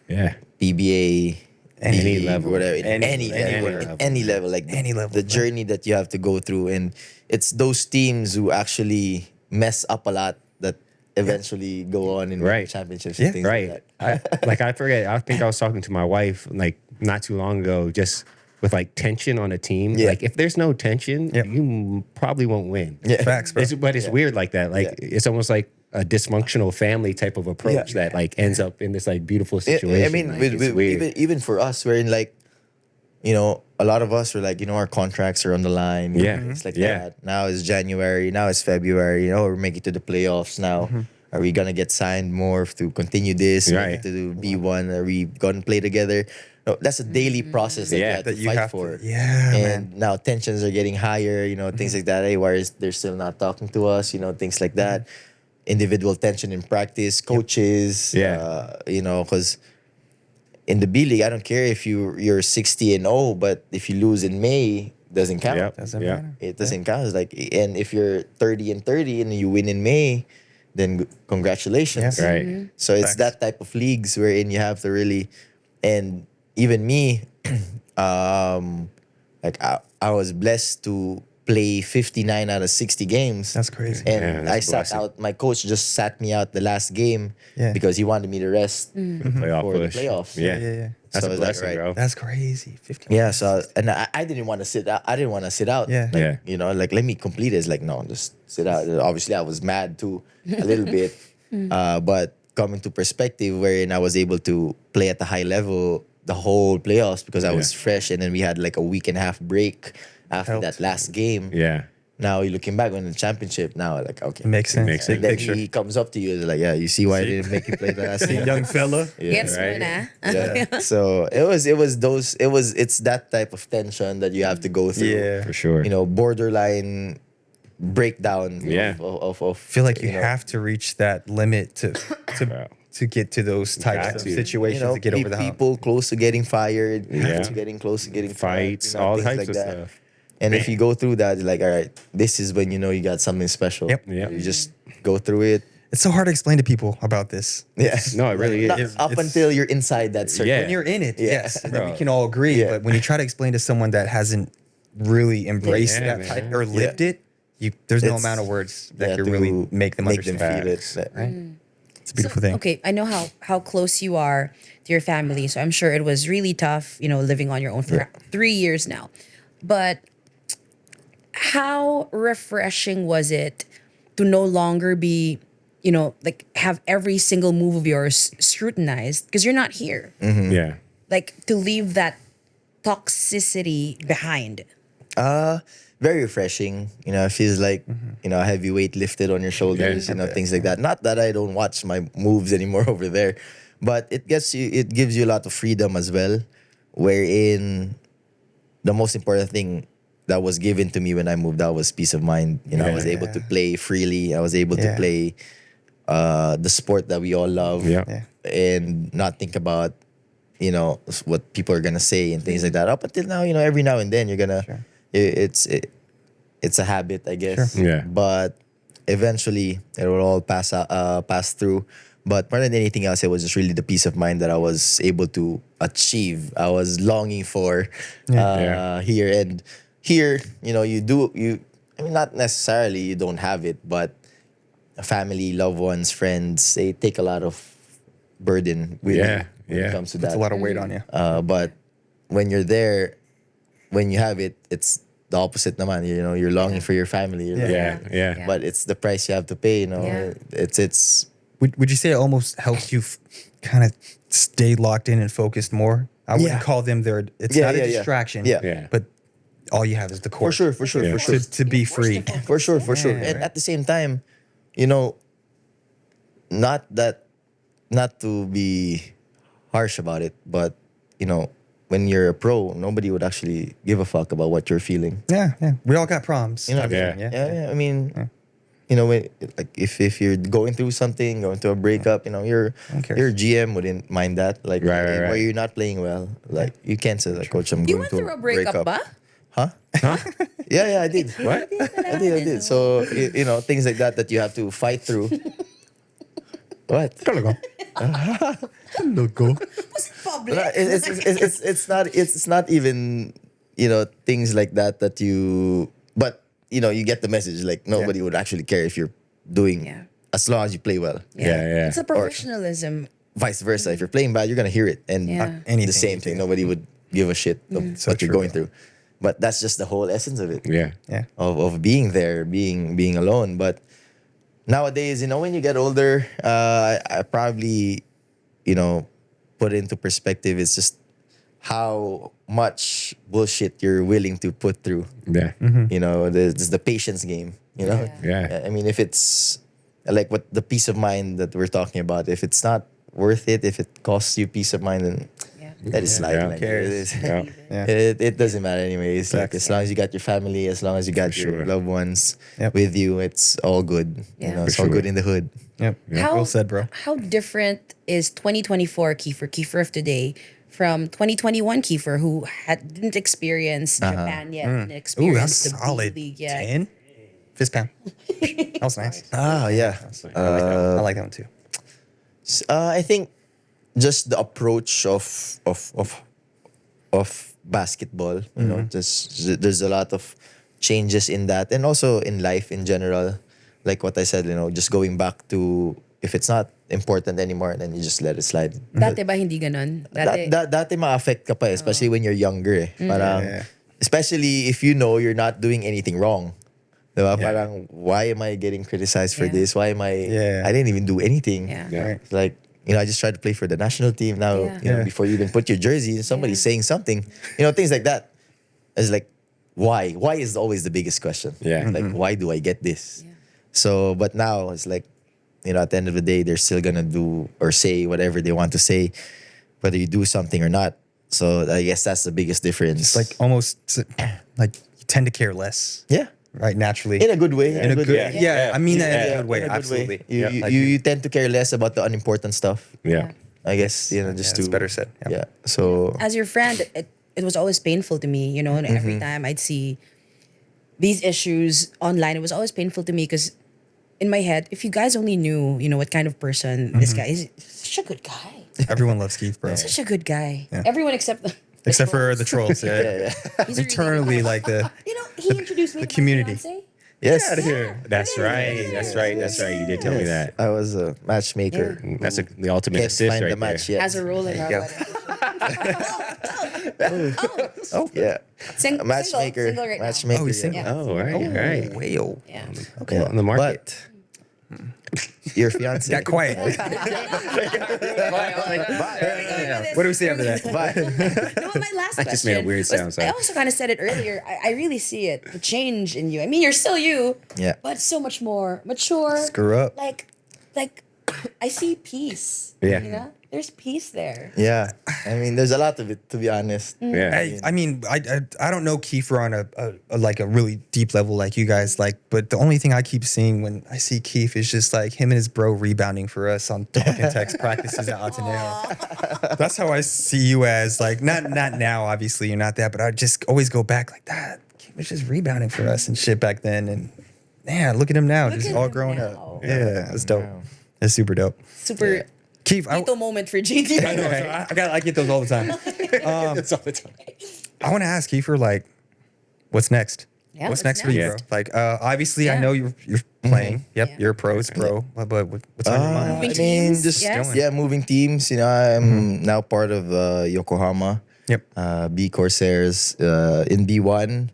Yeah. PBA, Any league, level. whatever, in Any any level. level, like Any level, the man. journey that you have to go through, and it's those teams who actually mess up a lot that eventually go on and win Right. championships. Yeah. And things Right. Like that. I forget. I think I was talking to my wife like not too long ago, just with like tension on a team. Yeah. Like if there's no tension, Yep. you probably won't win. Yeah. Facts, bro. But it's weird like that. Like it's almost like a dysfunctional family type of approach Yeah. that like ends up in this like beautiful I situation. mean, Like, it's weird. even for us, we're in like, a lot of us were like, our contracts are on the line. Yeah. It's like Yeah. that. Now it's January. Now it's February. We're making it to the playoffs now. Are we gonna get signed more to continue this? Right. To do B1? Are we gonna play together? No, that's a daily process that you Yeah. have to That you fight have to- for. yeah, And now tensions are getting higher. Things like that. Hey, why is they're still not talking to us? Things like that. Individual tension in practice, coaches. Yeah. Because in the B League, I don't care if you're 60-0, but if you lose in May, doesn't count. Yep. Doesn't Yeah. matter. It doesn't count. It's like, and if you're 30-30 and you win in May, then congratulations. Yeah. Right. So it's Facts. that type of leagues wherein you have to really, and even me, I was blessed to play 59 out of 60 games. That's crazy. And Yeah, that's I a sat blessing. out. My coach just sat me out the last game Yeah. because he wanted me to rest. Playoff For the push. playoffs. Yeah. Yeah. That's So a it's like, blessing, right. bro. That's crazy. 50. Yeah, so and I didn't want to sit out. I didn't want to sit out. Yeah. Like, Yeah. like let me complete it. It's like no, just sit out. Obviously, I was mad too, a little bit. But coming to perspective, wherein I was able to play at a high level the whole playoffs because I was Yeah. fresh, and then we had like a week and a half break after Helped. that last game. Yeah. Now you're looking back on the championship. Now like okay, It makes sense. Makes Big then picture. he comes up to you and is like, yeah, you see why I didn't make you play the last game. Young fella. Yeah. Gets right. mo na. Yeah. So it's that type of tension that you have to go through. Yeah. For sure. Borderline breakdown. Yeah. Of I feel like you have to reach that limit to Bro. to get to those got types of to. situations to get over the hump. people close to getting fired. Yeah. To getting close to getting Fights, fired, all things types like of that. stuff. And if you go through that, you're like, all right, this is when you know you got something special. Yep. Yep. You just go through it. It's so hard to explain to people about this. Yeah. No, it really Not is. up It's- until you're inside that circle. Yeah. When you're in it, Yeah. yes, and then we Bro. can all agree. Yeah. But when you try to explain to someone that hasn't really embraced Yeah, that man. type or lived it, there's no It's- amount of words You that have can to really make them understand. feel it. Right? It's a beautiful thing. Okay, I know how close you are to your family, so I'm sure it was really tough, living on your own for 3 years now. But how refreshing was it to no longer be, like have every single move of yours scrutinized because you're not here? Yeah. Like to leave that toxicity behind. Very refreshing. It feels like, a heavy weight lifted on your shoulders, Yeah. things like that. Not that I don't watch my moves anymore over there, but it gives you a lot of freedom as well, wherein the most important thing that was given to me when I moved. That was peace of mind. You know, I was able to play freely. I was able to play the sport that we all love, Yeah. and not think about, you know, what people are gonna say and things like that. Up until now, you know, every now and then you're gonna, it's a habit, I guess. Sure. Yeah. But eventually, it will all pass through. But more than anything else, it was just really the peace of mind that I was able to achieve. I was longing for here, and here, you know, I mean, not necessarily you don't have it, but family, loved ones, friends, they take a lot of burden with you when it comes to that. It's a lot of weight on you. But when you're there, when you have it, it's the opposite naman. You know, you're longing for your family. You're like, Yeah. But it's the price you have to pay. You know, it's Would you say it almost helps you kind of stay locked in and focused more? I wouldn't Yeah. call them their. It's Yeah, not a yeah, yeah. distraction. Yeah. But all you have is the core. for sure. To be free. For sure. And at the same time, you know, not to be harsh about it, but you know, when you're a pro, nobody would actually give a fuck about what you're feeling. Yeah. We all got problems. You know, Yeah. I mean, you know, when like if you're going through something, going through a breakup, you know, your GM wouldn't mind that. Like, Right. where you're not playing well, like you can't say like, coach, I'm You going went through through a breakup, ba? Huh? Yeah, I did. What? I did. So you know, things like that you have to fight through. What? Public. No, it's not even, you know, things like that you, but you know, you get the message, like nobody would actually care if you're doing as long as you play well. Yeah. It's a professionalism. Vice versa, if you're playing bad, you're gonna hear it, and anything the same you thing, do. nobody would give a shit of So what you're true, going bro. through. But that's just the whole essence of it. Yeah. Of being there, being alone. But nowadays, you know, when you get older, I probably, you know, put into perspective, it's just how much bullshit you're willing to put through. Yeah. You know, there's the patience game. You know, Yeah. I mean, if it's like what the peace of mind that we're talking about, if it's not worth it, if it costs you peace of mind, then let it slide. Yeah. Like, Who cares? Yeah. it doesn't matter anyways. Like, as long as you got your family, as long as you got your sure. loved ones Yep. with you, it's all good. Yeah. You know, For it's all sure. good in the hood. Yep. Well said, bro. How different is 2024 Kiefer of today from 2021 Kiefer, who didn't experience Japan yet, didn't Ooh, experience that's the solid. B League yet? 10? Fist pound. That was nice. Yeah. I like that one too. I think just the approach of basketball, you know, just there's a lot of changes in that, and also in life in general. Like what I said, you know, just going back to, if it's not important anymore, then you just let it slide. Dati ba hindi ganon? Dati, Dati ma-affect ka pa eh, especially when you're younger eh. Parang, especially if you know you're not doing anything wrong. Diba? Parang, why am I getting criticized for this? Why am I, I didn't even do anything. Yeah. Yeah. Like, you know, I just tried to play for the national team. Now, you know, before you even put your jersey, somebody's saying something. You know, things like that. It's like, why? Why is always the biggest question. Yeah. Like, why do I get this? So, but now it's like, you know, at the end of the day, they're still gonna do or say whatever they want to say, whether you do something or not. So I guess that's the biggest difference. It's like almost like you tend to care less, yeah, right? Naturally. in a good way. In a good way. Yeah, I mean that in a good way. In a good Absolutely. You tend to care less about the unimportant stuff. Yeah. I guess, you know, just that's to better said. Yeah. So as your friend, it was always painful to me, you know, and every time I'd see these issues online, it was always painful to me because in my head, if you guys only knew, you know, what kind of person this guy is, such a good guy. Everyone loves Keith, bro. Such a good guy. Everyone except Except for the trolls. Yeah. He's a really Eternally good guy. like the You know, he introduced me to community. my fiance. yes, That's right. That's right. You did tell me that. I was a matchmaker. That's the ultimate Can't assist find right the match there. yet. Has a role in our wedding. Yeah. Single Matchmaker. right now. Matchmaker. Oh, he's yeah. single. Oh, right. Whale. Yeah. Okay. On the market. But your fiance. Got quiet. What do we say after that? No, my last question. just made a weird sound, sorry. I also kind of said it earlier. I really see it, the change in you. I mean, you're still you, Yeah. but so much more mature. Screw up. Like I see peace. Yeah. You know, there's peace there. Yeah, I mean, there's a lot of it, to be honest. Yeah. I mean, I don't know Kiefer on a like a really deep level like you guys like, but the only thing I keep seeing when I see Keith is just like him and his bro rebounding for us on talking text practices at Ateneo. That's how I see you as like not now, obviously you're not that, but I just always go back like that. Keith was just rebounding for us and shit back then, and man, look at him now, Look just at all him grown now. up. Yeah, that's dope. That's super dope. Super Keith, Tito moment for JD. I know, I get those all the time. It's all the time. I want to ask Kiefer, like, what's next? Yeah, what's what's next for you, bro? next? Like, obviously, I Yeah. know you're playing. Yep, Yeah. you're a pro, it's pro. But what's on your mind? I Moving mean, teams, just yes. yeah, moving teams. You know, I'm now part of Yokohama. Yep. B Corsairs in B1,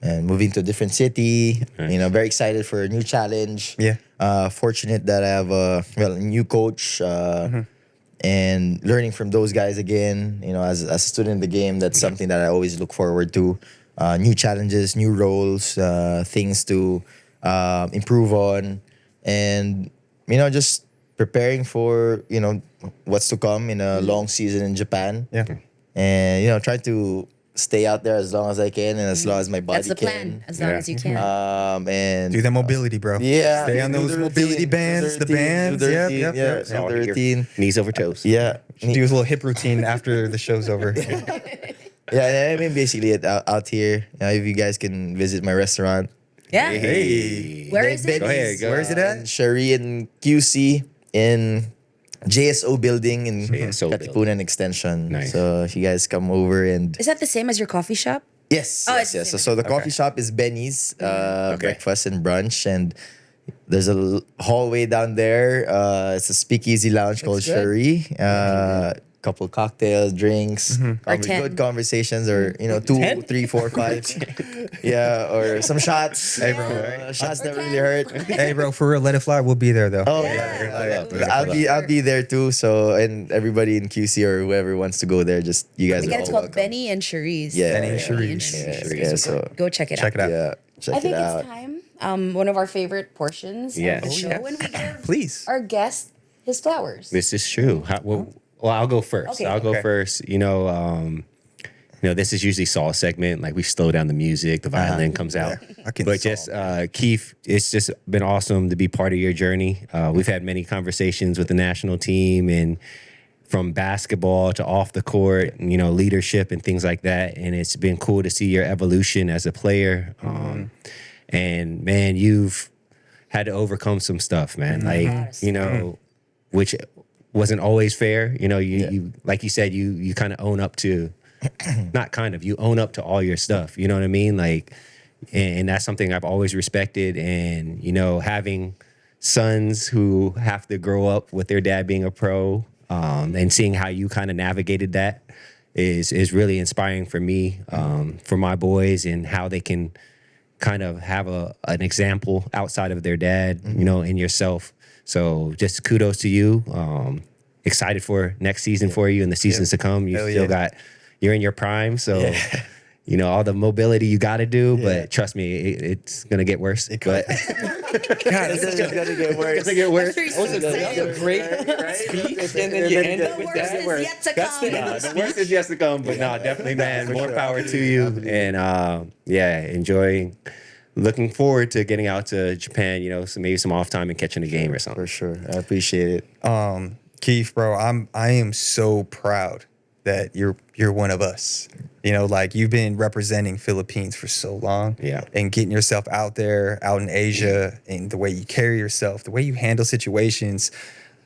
and moving to a different city. You know, very excited for a new challenge. Yeah. Fortunate that I have a new coach. And learning from those guys again, you know, as a student in the game, that's something that I always look forward to. New challenges, new roles, things to improve on, and you know, just preparing for what's to come in a long season in Japan. Yeah. And you know, try to stay out there as long as I can and as long as my body That's the can. plan. As long Yeah. as you can. And Do that mobility, bro. yeah, Stay on do those the mobility routine, bands, do the routine, bands. do the Yep, routine, yep, yeah, yep. do All the here. routine. Knees over toes. Yeah. Do his little hip routine after the show's over. Yeah, I mean, basically it out here. If you guys can visit my restaurant. Yeah. Hey. Where is it? Go ahead. Go. Where is it at? In Sherry and QC in JSO building in JSO Katipunan Extension. Nice. So if you guys come over and Is that the same as your coffee shop? yes, Oh, yes, it's the yes. So, same. so the coffee shop is Benny's Okay. breakfast and brunch, and there's a hallway down there. It's a speakeasy lounge called good. Sherry. Couple cocktails, drinks, Or 10. good conversations, or 2, 3, 4, 5. Yeah, or some shots. Hey, bro. Shots Or never 10. really hurt. Hey, bro, for real, let it fly. We'll be there, though. Oh Yeah. yeah, I'll be there too. So and everybody in QC or whoever wants to go there, just you guys Again, are it's all called welcome. Benny and Cherise. Yeah, Benny and Cherise. Yeah, so Go check it Check out. it out. yeah, check I think it out. it's time. One of our favorite portions Yes. of the Oh, show yeah. when we give Please. our guest his flowers. This is true. Well, I'll go first. Okay. I'll go Okay. first. This is usually Saul's segment. Like we slow down the music, the violin comes out. I can But just Keith, it's just been awesome to be part of your journey. We've had many conversations with the national team and from basketball to off the court, leadership and things like that. And it's been cool to see your evolution as a player. And man, you've had to overcome some stuff, man. Which wasn't always fair. You like you said, you kind of own up to, not kind of, you own up to all your stuff. You know what I mean? Like, and that's something I've always respected. And, having sons who have to grow up with their dad being a pro, and seeing how you kind of navigated that is really inspiring for me, for my boys, and how they can kind of have an example outside of their dad, in yourself. So just kudos to you. Excited for next season for you and the seasons to come. You Hell still yeah. you're in your prime. So, all the mobility you got to do, Yeah. but trust me, it's going to get worse. But God, It's gonna get worse. it's going to get worse. That's pretty That was a great speech. And then you end up The with worst that. is yet to That's come. the worst is yet to come, but no, definitely, man. More power to you. And enjoying, looking forward to getting out to Japan, so maybe some off time and catching a game or something. For sure. I appreciate it. Keith, bro, I am so proud that you're one of us. Like you've been representing Philippines for so long. Yeah. And getting yourself out there, out in Asia, and the way you carry yourself, the way you handle situations.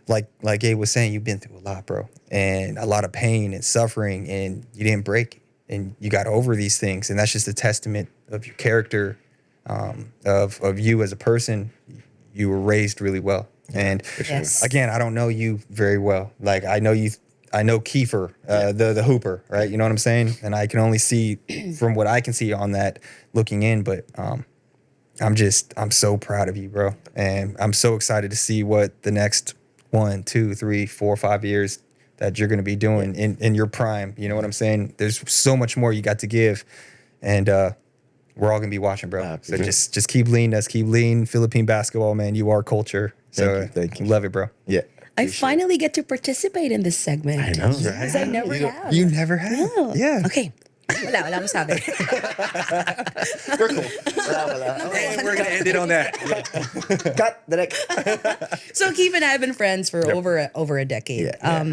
Like Gabe was saying, you've been through a lot, bro. And a lot of pain and suffering, and you didn't break. And you got over these things. And that's just a testament of your character, of you as a person. You were raised really well. And Yes. again, I don't know you very well. Like I know Kiefer, the hooper, right? You know what I'm saying? And I can only see from what I can see on that looking in, but I'm so proud of you, bro. And I'm so excited to see what the next 1, 2, 3, 4, 5 years that you're gonna be doing in your prime. You know what I'm saying? There's so much more you got to give. And we're all gonna be watching, bro. So just keep leading us, keep leading Philippine basketball, man. You are culture. So thank you. love it, bro. Yeah. I finally get to participate in this segment. I know, right? Because I never have. You never have. No. Yeah. Okay. Wala masabi. And we're gonna end it on that. Cut direct. So Keith and I have been friends for over a decade. Yeah.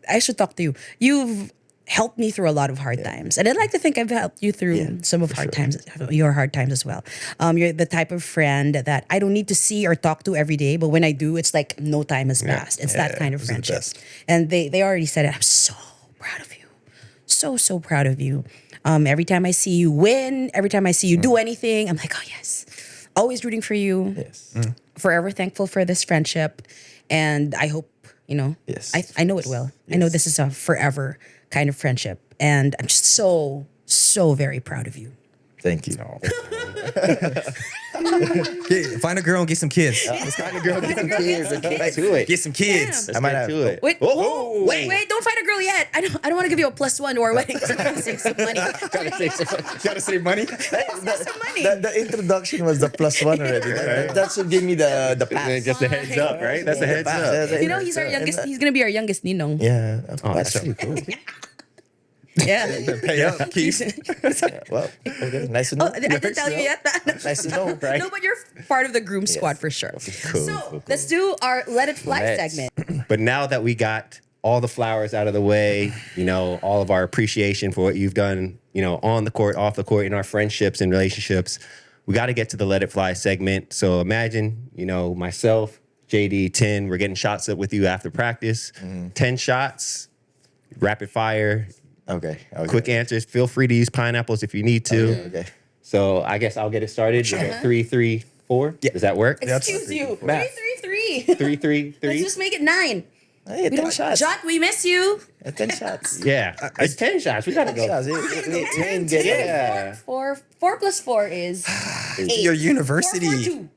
I should talk to you. You've helped me through a lot of hard times, and I'd like to think I've helped you through some of your hard times as well. You're the type of friend that I don't need to see or talk to every day, but when I do, it's like no time has passed. It's that kind of those are the friendship. best. And they already said it. I'm so proud of you, so proud of you. Every time I see you win, every time I see you do anything, I'm like, oh yes, always rooting for you. Yes. Forever thankful for this friendship, and I hope Yes. I know it will. I know this is a forever kind of friendship, and I'm just so very proud of you. Thank you. Find a girl and get some kids. Find a girl, get some kids. Let's do it. Get some kids. Let's I might get have- to it. Wait, Whoa, wait, don't find a girl yet. I don't want to give you a +1 to our wedding. So I can save some money. Gotta save money. Save some money. The introduction was the +1 already. That should give me the pass. Just a heads up, right? That's a heads up. You know, he's our youngest. He's gonna be our youngest ninong. Yeah. Oh, that's pretty cool. Yeah. Pay up, Keith. Well, okay. Nice to know. Oh, I didn't tell you yet. Nice to know, right? No, but you're part of the groom squad for sure. So let's do our Let It Fly Let's. segment. But now that we got all the flowers out of the way, all of our appreciation for what you've done, on the court, off the court, in our friendships and relationships, we got to get to the Let It Fly segment. So imagine, myself, JD, 10, we're getting shots up with you after practice. 10 shots, rapid fire, Okay. quick answers. Feel free to use pineapples if you need to. Okay. So I guess I'll get it started. Sure. 3, 3, 4. Yeah. Does that work? Excuse you. Math. 3, 3, 3. 3, 3, 3. Let's just make it 9. Hey, 10 shots. Jot, we miss you. 10 shots. Yeah, it's 10 shots. We gotta go. Shots. We ain't get it. Yeah. 4 + 4 is 8. Your university. 4, 4, 2.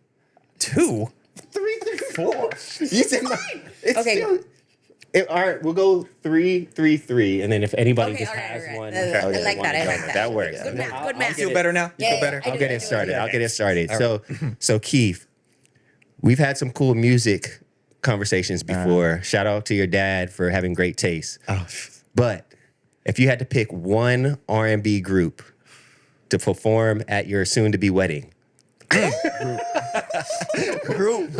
2. 3, 3, 4. You said no. It's Okay. still- all right, we'll go 3, 3, 3, and then if anybody Okay, just all right, has all right. one, I like that. I like that. That works. Good math. Good You math. feel better now? You Yeah, feel better? yeah. I'll get it started. I'll get it started. Okay. So Keith, we've had some cool music conversations before. Shout out to your dad for having great taste. Oh, But if you had to pick one R&B group to perform at your soon-to-be wedding, group.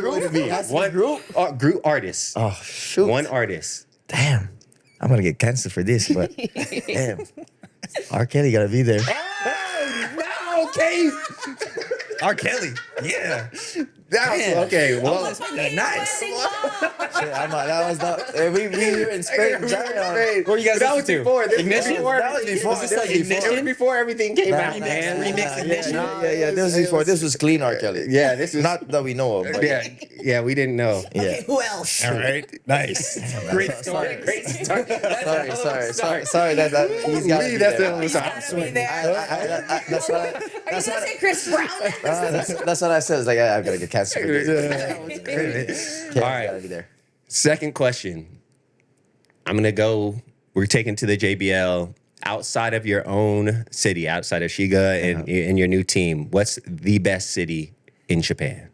one group artist, Oh, shoot. one artist. Damn. I'm going to get canceled for this, but damn. R. Kelly got to be there. No, Keith. R. Kelly. Yeah. Okay. Well, Nice. Shit, that was not. We were in Spain. Great. What you guys That listen was to? before. This Ignition? That was before. Was this like That was Ignition? It was before everything came out, Nah, man. nah, Remix nah, edition? Yeah. This was before. This was clean R. Kelly. Yeah, this was Not that we know of. But Yeah, we didn't know. Yeah. Who else? All right. Nice. Great story. Great story. Sorry. That he's got to be That's there. the He's gotta be there. That's what Are you gonna say Chris Brown? that's what I said. It's like I've got to get canceled for this. All right. Gotta be there. Second question. We're taking to the JBL outside of your own city, outside of Shiga and your new team. What's the best city in Japan?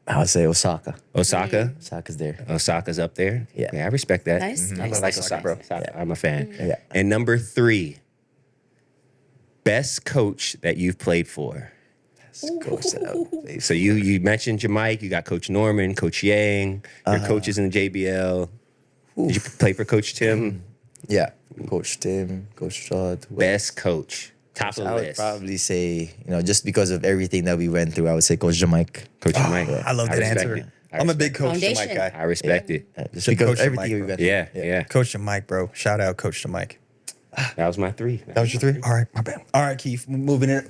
I would say Osaka. Osaka? Osaka's there. Osaka's up there? Yeah. I respect that. Nice, I nice. like Osaka, bro. I'm a fan. Yeah. And number 3, best coach that you've played for. Go set up. So you mentioned Jamaica. You got Coach Norman, Coach Yang. Your coaches in the JBL. Did you play for Coach Tim? Yeah. Coach Tim, Coach Todd. Best coach, top of the I would list. probably say, just because of everything that we went through, I would say Coach Jamaica. Coach Jamaica. I love that respect answer. it. I'm a big Coach Foundation. Mike guy. I respect it. Just Should because Coach of everything Jamaica, we bro. went through. Yeah. Coach Mike, bro. Shout out Coach Mike. That was my 3. That was your 3? All right, my bad. All right, Keith. Moving it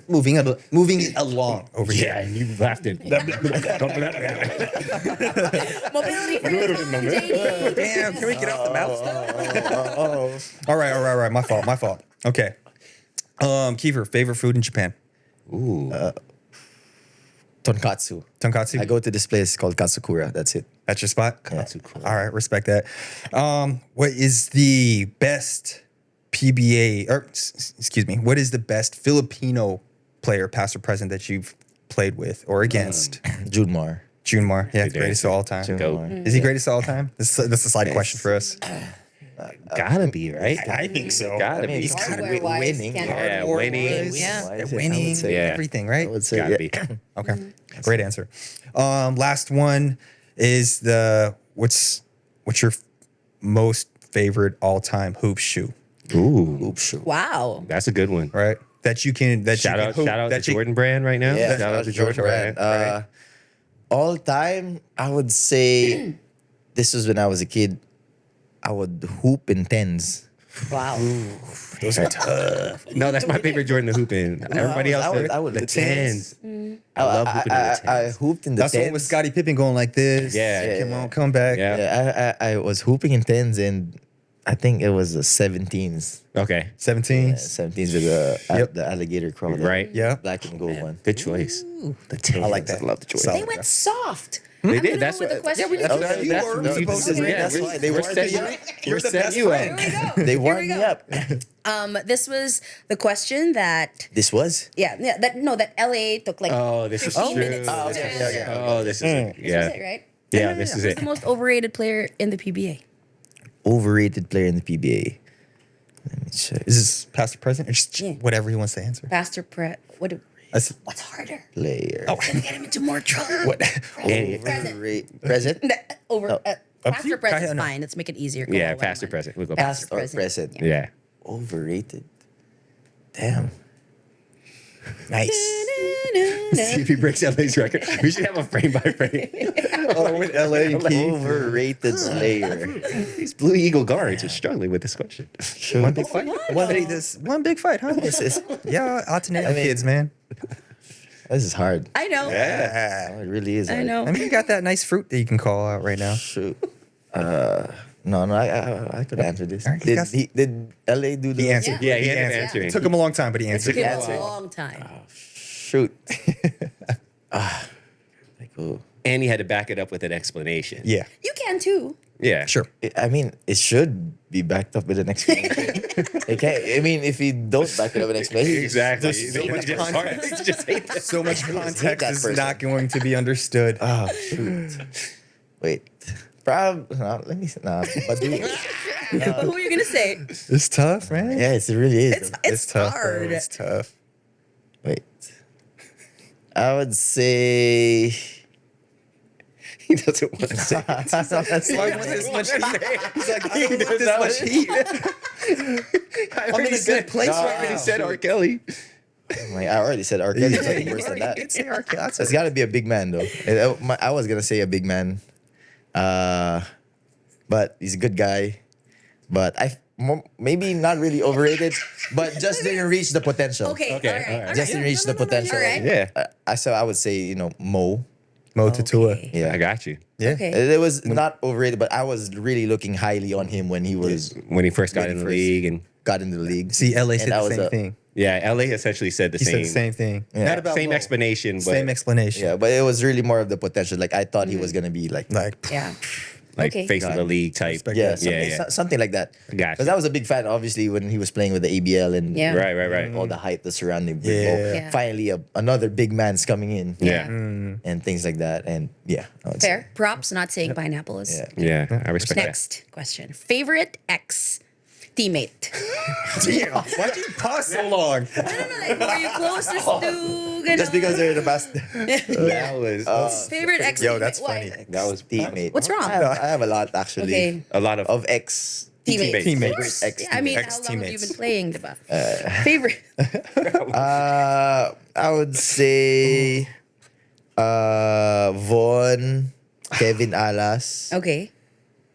along over here. Yeah, and you laughed it. Mobility for JD. Damn, can we get off the mouth stuff? All right. My fault. Okay. Kiefer, favorite food in Japan? Tonkatsu. Tonkatsu? I go to this place called Katsukura. That's it. That's your spot? Katsukura. All right, respect that. What is the best PBA, or excuse me, what is the best Filipino player, past or present, that you've played with or against? Junmar. Junmar, yeah, Good greatest answer. of all time. Junmar. Is he greatest of all time? This is a side question for us. Gotta be, right? I think so. Gotta I mean, be. he's kind of Hardware-wise, winning. can't- Yeah, Hardware winning. wise, Yeah. I would winning, say, Yeah. everything, right? I would say, Gotta yeah. be. Okay, great answer. Last one is what's your most favorite all time hoop shoe? Ooh, Hoop shoe. Wow. that's a good one. Right, that you can Shout you can out, hoop, shout out the that you- Jordan brand right now. Yeah, shout out to Jordan Jordan brand. brand. All time, I would say this was when I was a kid. I would hoop in tens. Wow. Those are tough. No, that's my favorite Jordan to hoop in. Everybody else, I would the the tens. tens. I love hooping in the I tens. hooped in the That's the tens. one with Scottie Pippen going like this. Yeah. come on, come back. Yeah. Yeah, I was hooping in tens, and I think it was the 17s. Okay, 17. Yeah, 17s with the alligator crawl. right. Yeah. Black and gold one. Good choice. The tens. I like that. I love the Jordan. Solid. They went soft. They I'm did. gonna That's go with the what. question. Okay, You were no, supposed to this is- win. that's why they we're warmed setting me you up. up. You're We're the setting best you friend. up. Here we go. They Here warmed we me go. up. This was the question that This was? that LA took like Oh, this is 15 true. minutes. Oh, okay, to okay, answer. Oh, this is it. This Yeah. was it, right? Yeah, this is Who's it. the most overrated player in the PBA? Overrated player in the PBA. Let me check. Is this past or present? Or just Yeah. whatever he wants to answer. Faster Pret. That's- What's harder? Player. Oh. Gonna get him into more trouble. what? Present? Over. No. Up Past to you. or present is Kaya, no. fine. Let's make it easier. Go Yeah, on, past or one. present. We'll go Past past. or present. present? Yeah. Yeah. Overrated. Damn. Nice. See if he breaks LA's record. We should have a frame by frame. Oh, with LA and Keith. Overrated player. These Blue Eagle guards are struggling with this question. One big fight. One big fight, huh? Yeah, alternate kids, man. This is hard. I know. Yeah. Oh, it really is. I hard. know. I mean, you got that nice fruit that you can call out right now. Shoot. No, I could answer this. Alright, you guys- Did LA do the He answered. Yeah, he ended up answered. answering. It took him a long time, but he It answered. took him answer. a long time. Shoot. Like, oh. And he had to back it up with an explanation. Yeah, You can too. Yeah. sure. I mean, it should be backed up with an explanation. It can't. I mean, if you don't back it up with an explanation, Exactly. There's so much Just context. just hate that. So much hate context that is person. not going to be understood. Oh shoot. Wait. Let me. Nah. But Who are you gonna say? It's tough, man. yeah, it really is. It's tough. hard. Bro. It's tough. Wait. I would say. He doesn't want to say it. That's Why like, want this much heat? He's like, I He don't want does not this much heat. I I'm already in a said good place I right already now. said R. Kelly. I already said R. Kelly. It's worse than that. It's that's It's got to be a big man, though. I was gonna say a big man, but he's a good guy. But maybe not really overrated, but just didn't reach the potential. Okay. Okay, All right. all right. Just didn't reach the potential. All right. Yeah. So I would say Mo. Mo Tatua. Okay. Yeah. I got you. Yeah. Okay. It was not overrated, but I was really looking highly on him when he was When he first got When in he the first- league and got into the league. See, LA And said that the was same a- thing. yeah, LA essentially said the He same. said the same thing. Yeah. Not about Same Mo. explanation, but Same explanation. Yeah, but it was really more of the potential. Like I thought he was gonna be like Yeah. like Okay. face of the league type. Respect yeah, that. something, yeah. something like that. Gotcha. Because I was a big fan, obviously, when he was playing with the ABL and Yeah. Right. all the hype that's surrounding Big Yeah. Mo. Yeah. Finally, another big man's coming in. Yeah. And things like that. And yeah. I would say- Fair. Props. Not saying pineapple is. Yeah. Yeah, I respect that. Next question. Favorite ex teammate. Damn, why'd you pause so long? I don't know. Like, who are you closest to? Just because they're the best. That was Favorite ex. Yo, that's Why? funny. that was Teammate. What's wrong? I have a lot actually. Okay. a lot of Of ex Teammate. Teammates. Of course. Ex- Yeah, I mean, how long have you ex-teammates. been playing, diba? Favorite. I would say Von, Kevin Alas. Okay.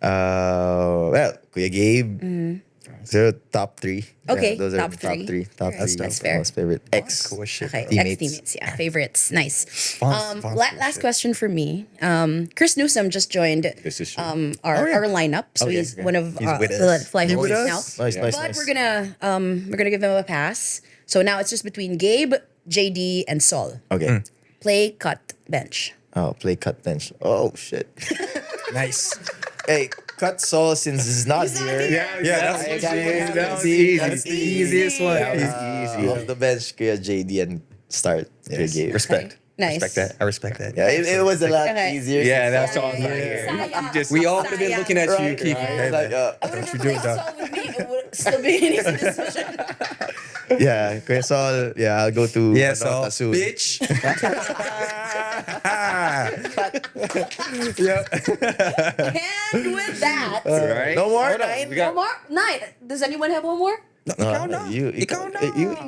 Well, Kuya Gabe. So top three. Okay, those are top the three. top three. Top That's three. fair. Most favorite ex. Cool as shit. Okay, Teammates. ex-teammates, yeah, favorites, nice. Fonz Last shit. question for me. Chris Newsom just joined This is true. our lineup, so Okay, he's okay. one of He's with the us. fly He with holders now. us? Nice, nice, But nice. we're gonna give him a pass. So now it's just between Gabe, JD, and Sol. Okay. Play, cut, bench. Oh, play cut bench. Oh shit. Nice. Hey, cut Saul since he's not here. Yeah, that's That was easy. That's the easiest one. That was easy. Off the bench, Kuya JD and start Kuya Yes. Gabe. Respect. Nice. Respect that. I respect that. Yeah, it was a lot Okay. easier. Yeah, since that's all I'm Yeah. here. You just We all would have been Sayang. looking at you, Right, Keith. right. Hey, Like, man. I would have What you been doing, playing dog? song with me. It would still be an easy decision. yeah, Kuya Sol, yeah, I'll go to Yes, Manota all soon. bitch. Yep. And with that, right. No more? Hold on, Nine? we got- one more? Nine. Does anyone have one more? Ikaw na. you- Ikaw na.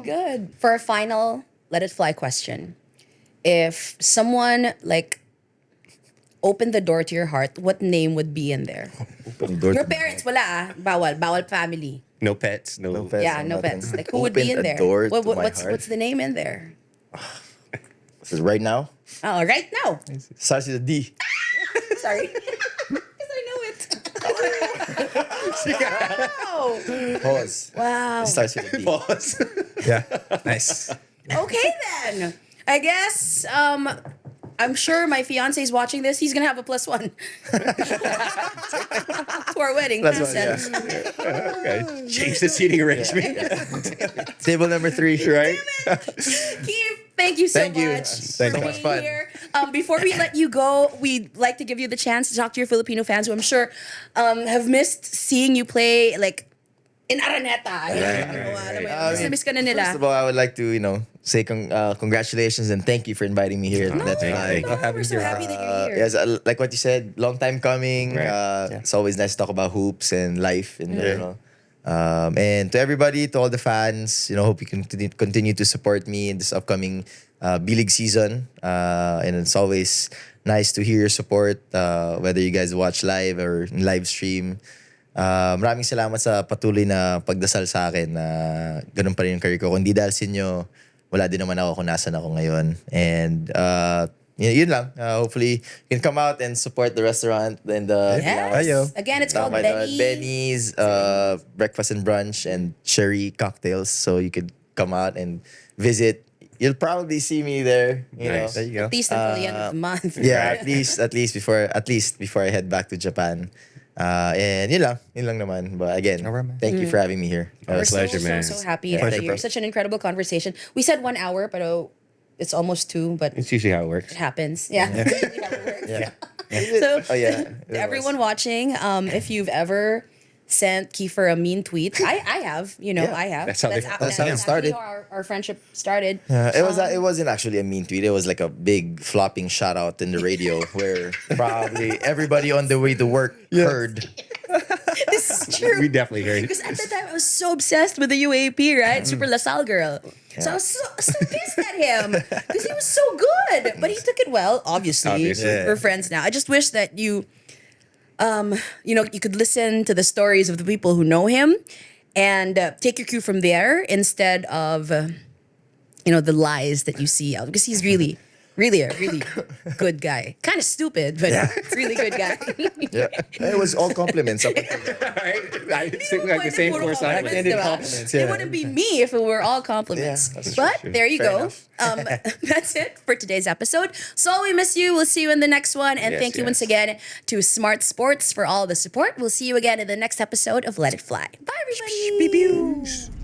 Good. For a final Let It Fly question. If someone like opened the door to your heart, what name would be in there? Open door Your to my parents, wala Bawal. Bawal family. No pets. No. No pets. Yeah, no no nothing. pets. Like who would be Open in a there? door to my What's heart. what's the name in there? This is right now. Oh, right now. Starts with a D. Sorry. Because I know it. Wow. Pause. Wow. It starts with a D. Pause. Yeah. Nice. Okay then. I guess I'm sure my fiance is watching this. He's gonna have a +1 to our wedding. That's Makes what, yeah. sense. Okay. Change the seating arrangement. Table number 3. Right. Keith, thank you so Thank you. much Thank for you. being So much fun. here. Before we let you go, we'd like to give you the chance to talk to your Filipino fans who I'm sure have missed seeing you play like in Araneta. Miss ka na nila. First of all, I would like to, say congratulations and thank you for inviting me here. That's thank fine. you. We're so happy that you're here. Yes, like what you said, long time coming. Right. It's always nice to talk about hoops and life in general. And to everybody, to all the fans, hope you can continue to support me in this upcoming B-League season. And it's always nice to hear your support, whether you guys watch live or in live stream. Maraming salamat sa patuloy na pagdasal sa akin na ganun pa rin yung career ko. Kung di dahil sa inyo, wala din naman ako kung nasan ako ngayon. And yun lang. Hopefully, you can come out and support the restaurant and the Yes. Ayo. Again, it's called Benny. Benny's breakfast and brunch and cherry cocktails. So you could come out and visit. You'll probably see me there. You Nice. know. There you go. At least until the end of the month. Yeah, at least before I head back to Japan. And yun lang naman. But again, Alright, man. thank you for having me here. We're pleasure, man. so happy Pleasure, that you're bro. such an incredible conversation. We said 1 hour, but it's almost 2, but It's usually how it works. it happens. Yeah. Yeah. So, Oh yeah. to everyone watching, if you've ever sent Kiefer a mean tweet, I have, Yeah. I have. That's how it actually started. how our friendship started. It wasn't actually a mean tweet. It was like a big flopping shout out in the radio where probably everybody on the way to work heard. This is true. We definitely heard it. Because at the time, I was so obsessed with the UAP, right? Super LaSalle girl. So I was so pissed at him because he was so good. But he took it well, obviously. Obviously. Yeah. We're friends now. I just wish that you could listen to the stories of the people who know him and take your cue from there instead of, the lies that you see out. Because he's really a really good guy. Kind of stupid, but really good guy. Yeah. It was all compliments. Up until Right? I think like the same course I Compliments, went. Ended diba? compliments, It yeah. wouldn't be me if it were all compliments. Yeah, that's but true. there you Fair go. enough. That's it for today's episode. So we miss you. We'll see you in the next one. And Yes, thank you once yes. again to Smart Sports for all the support. We'll see you again in the next episode of Let It Fly. Bye, everybody.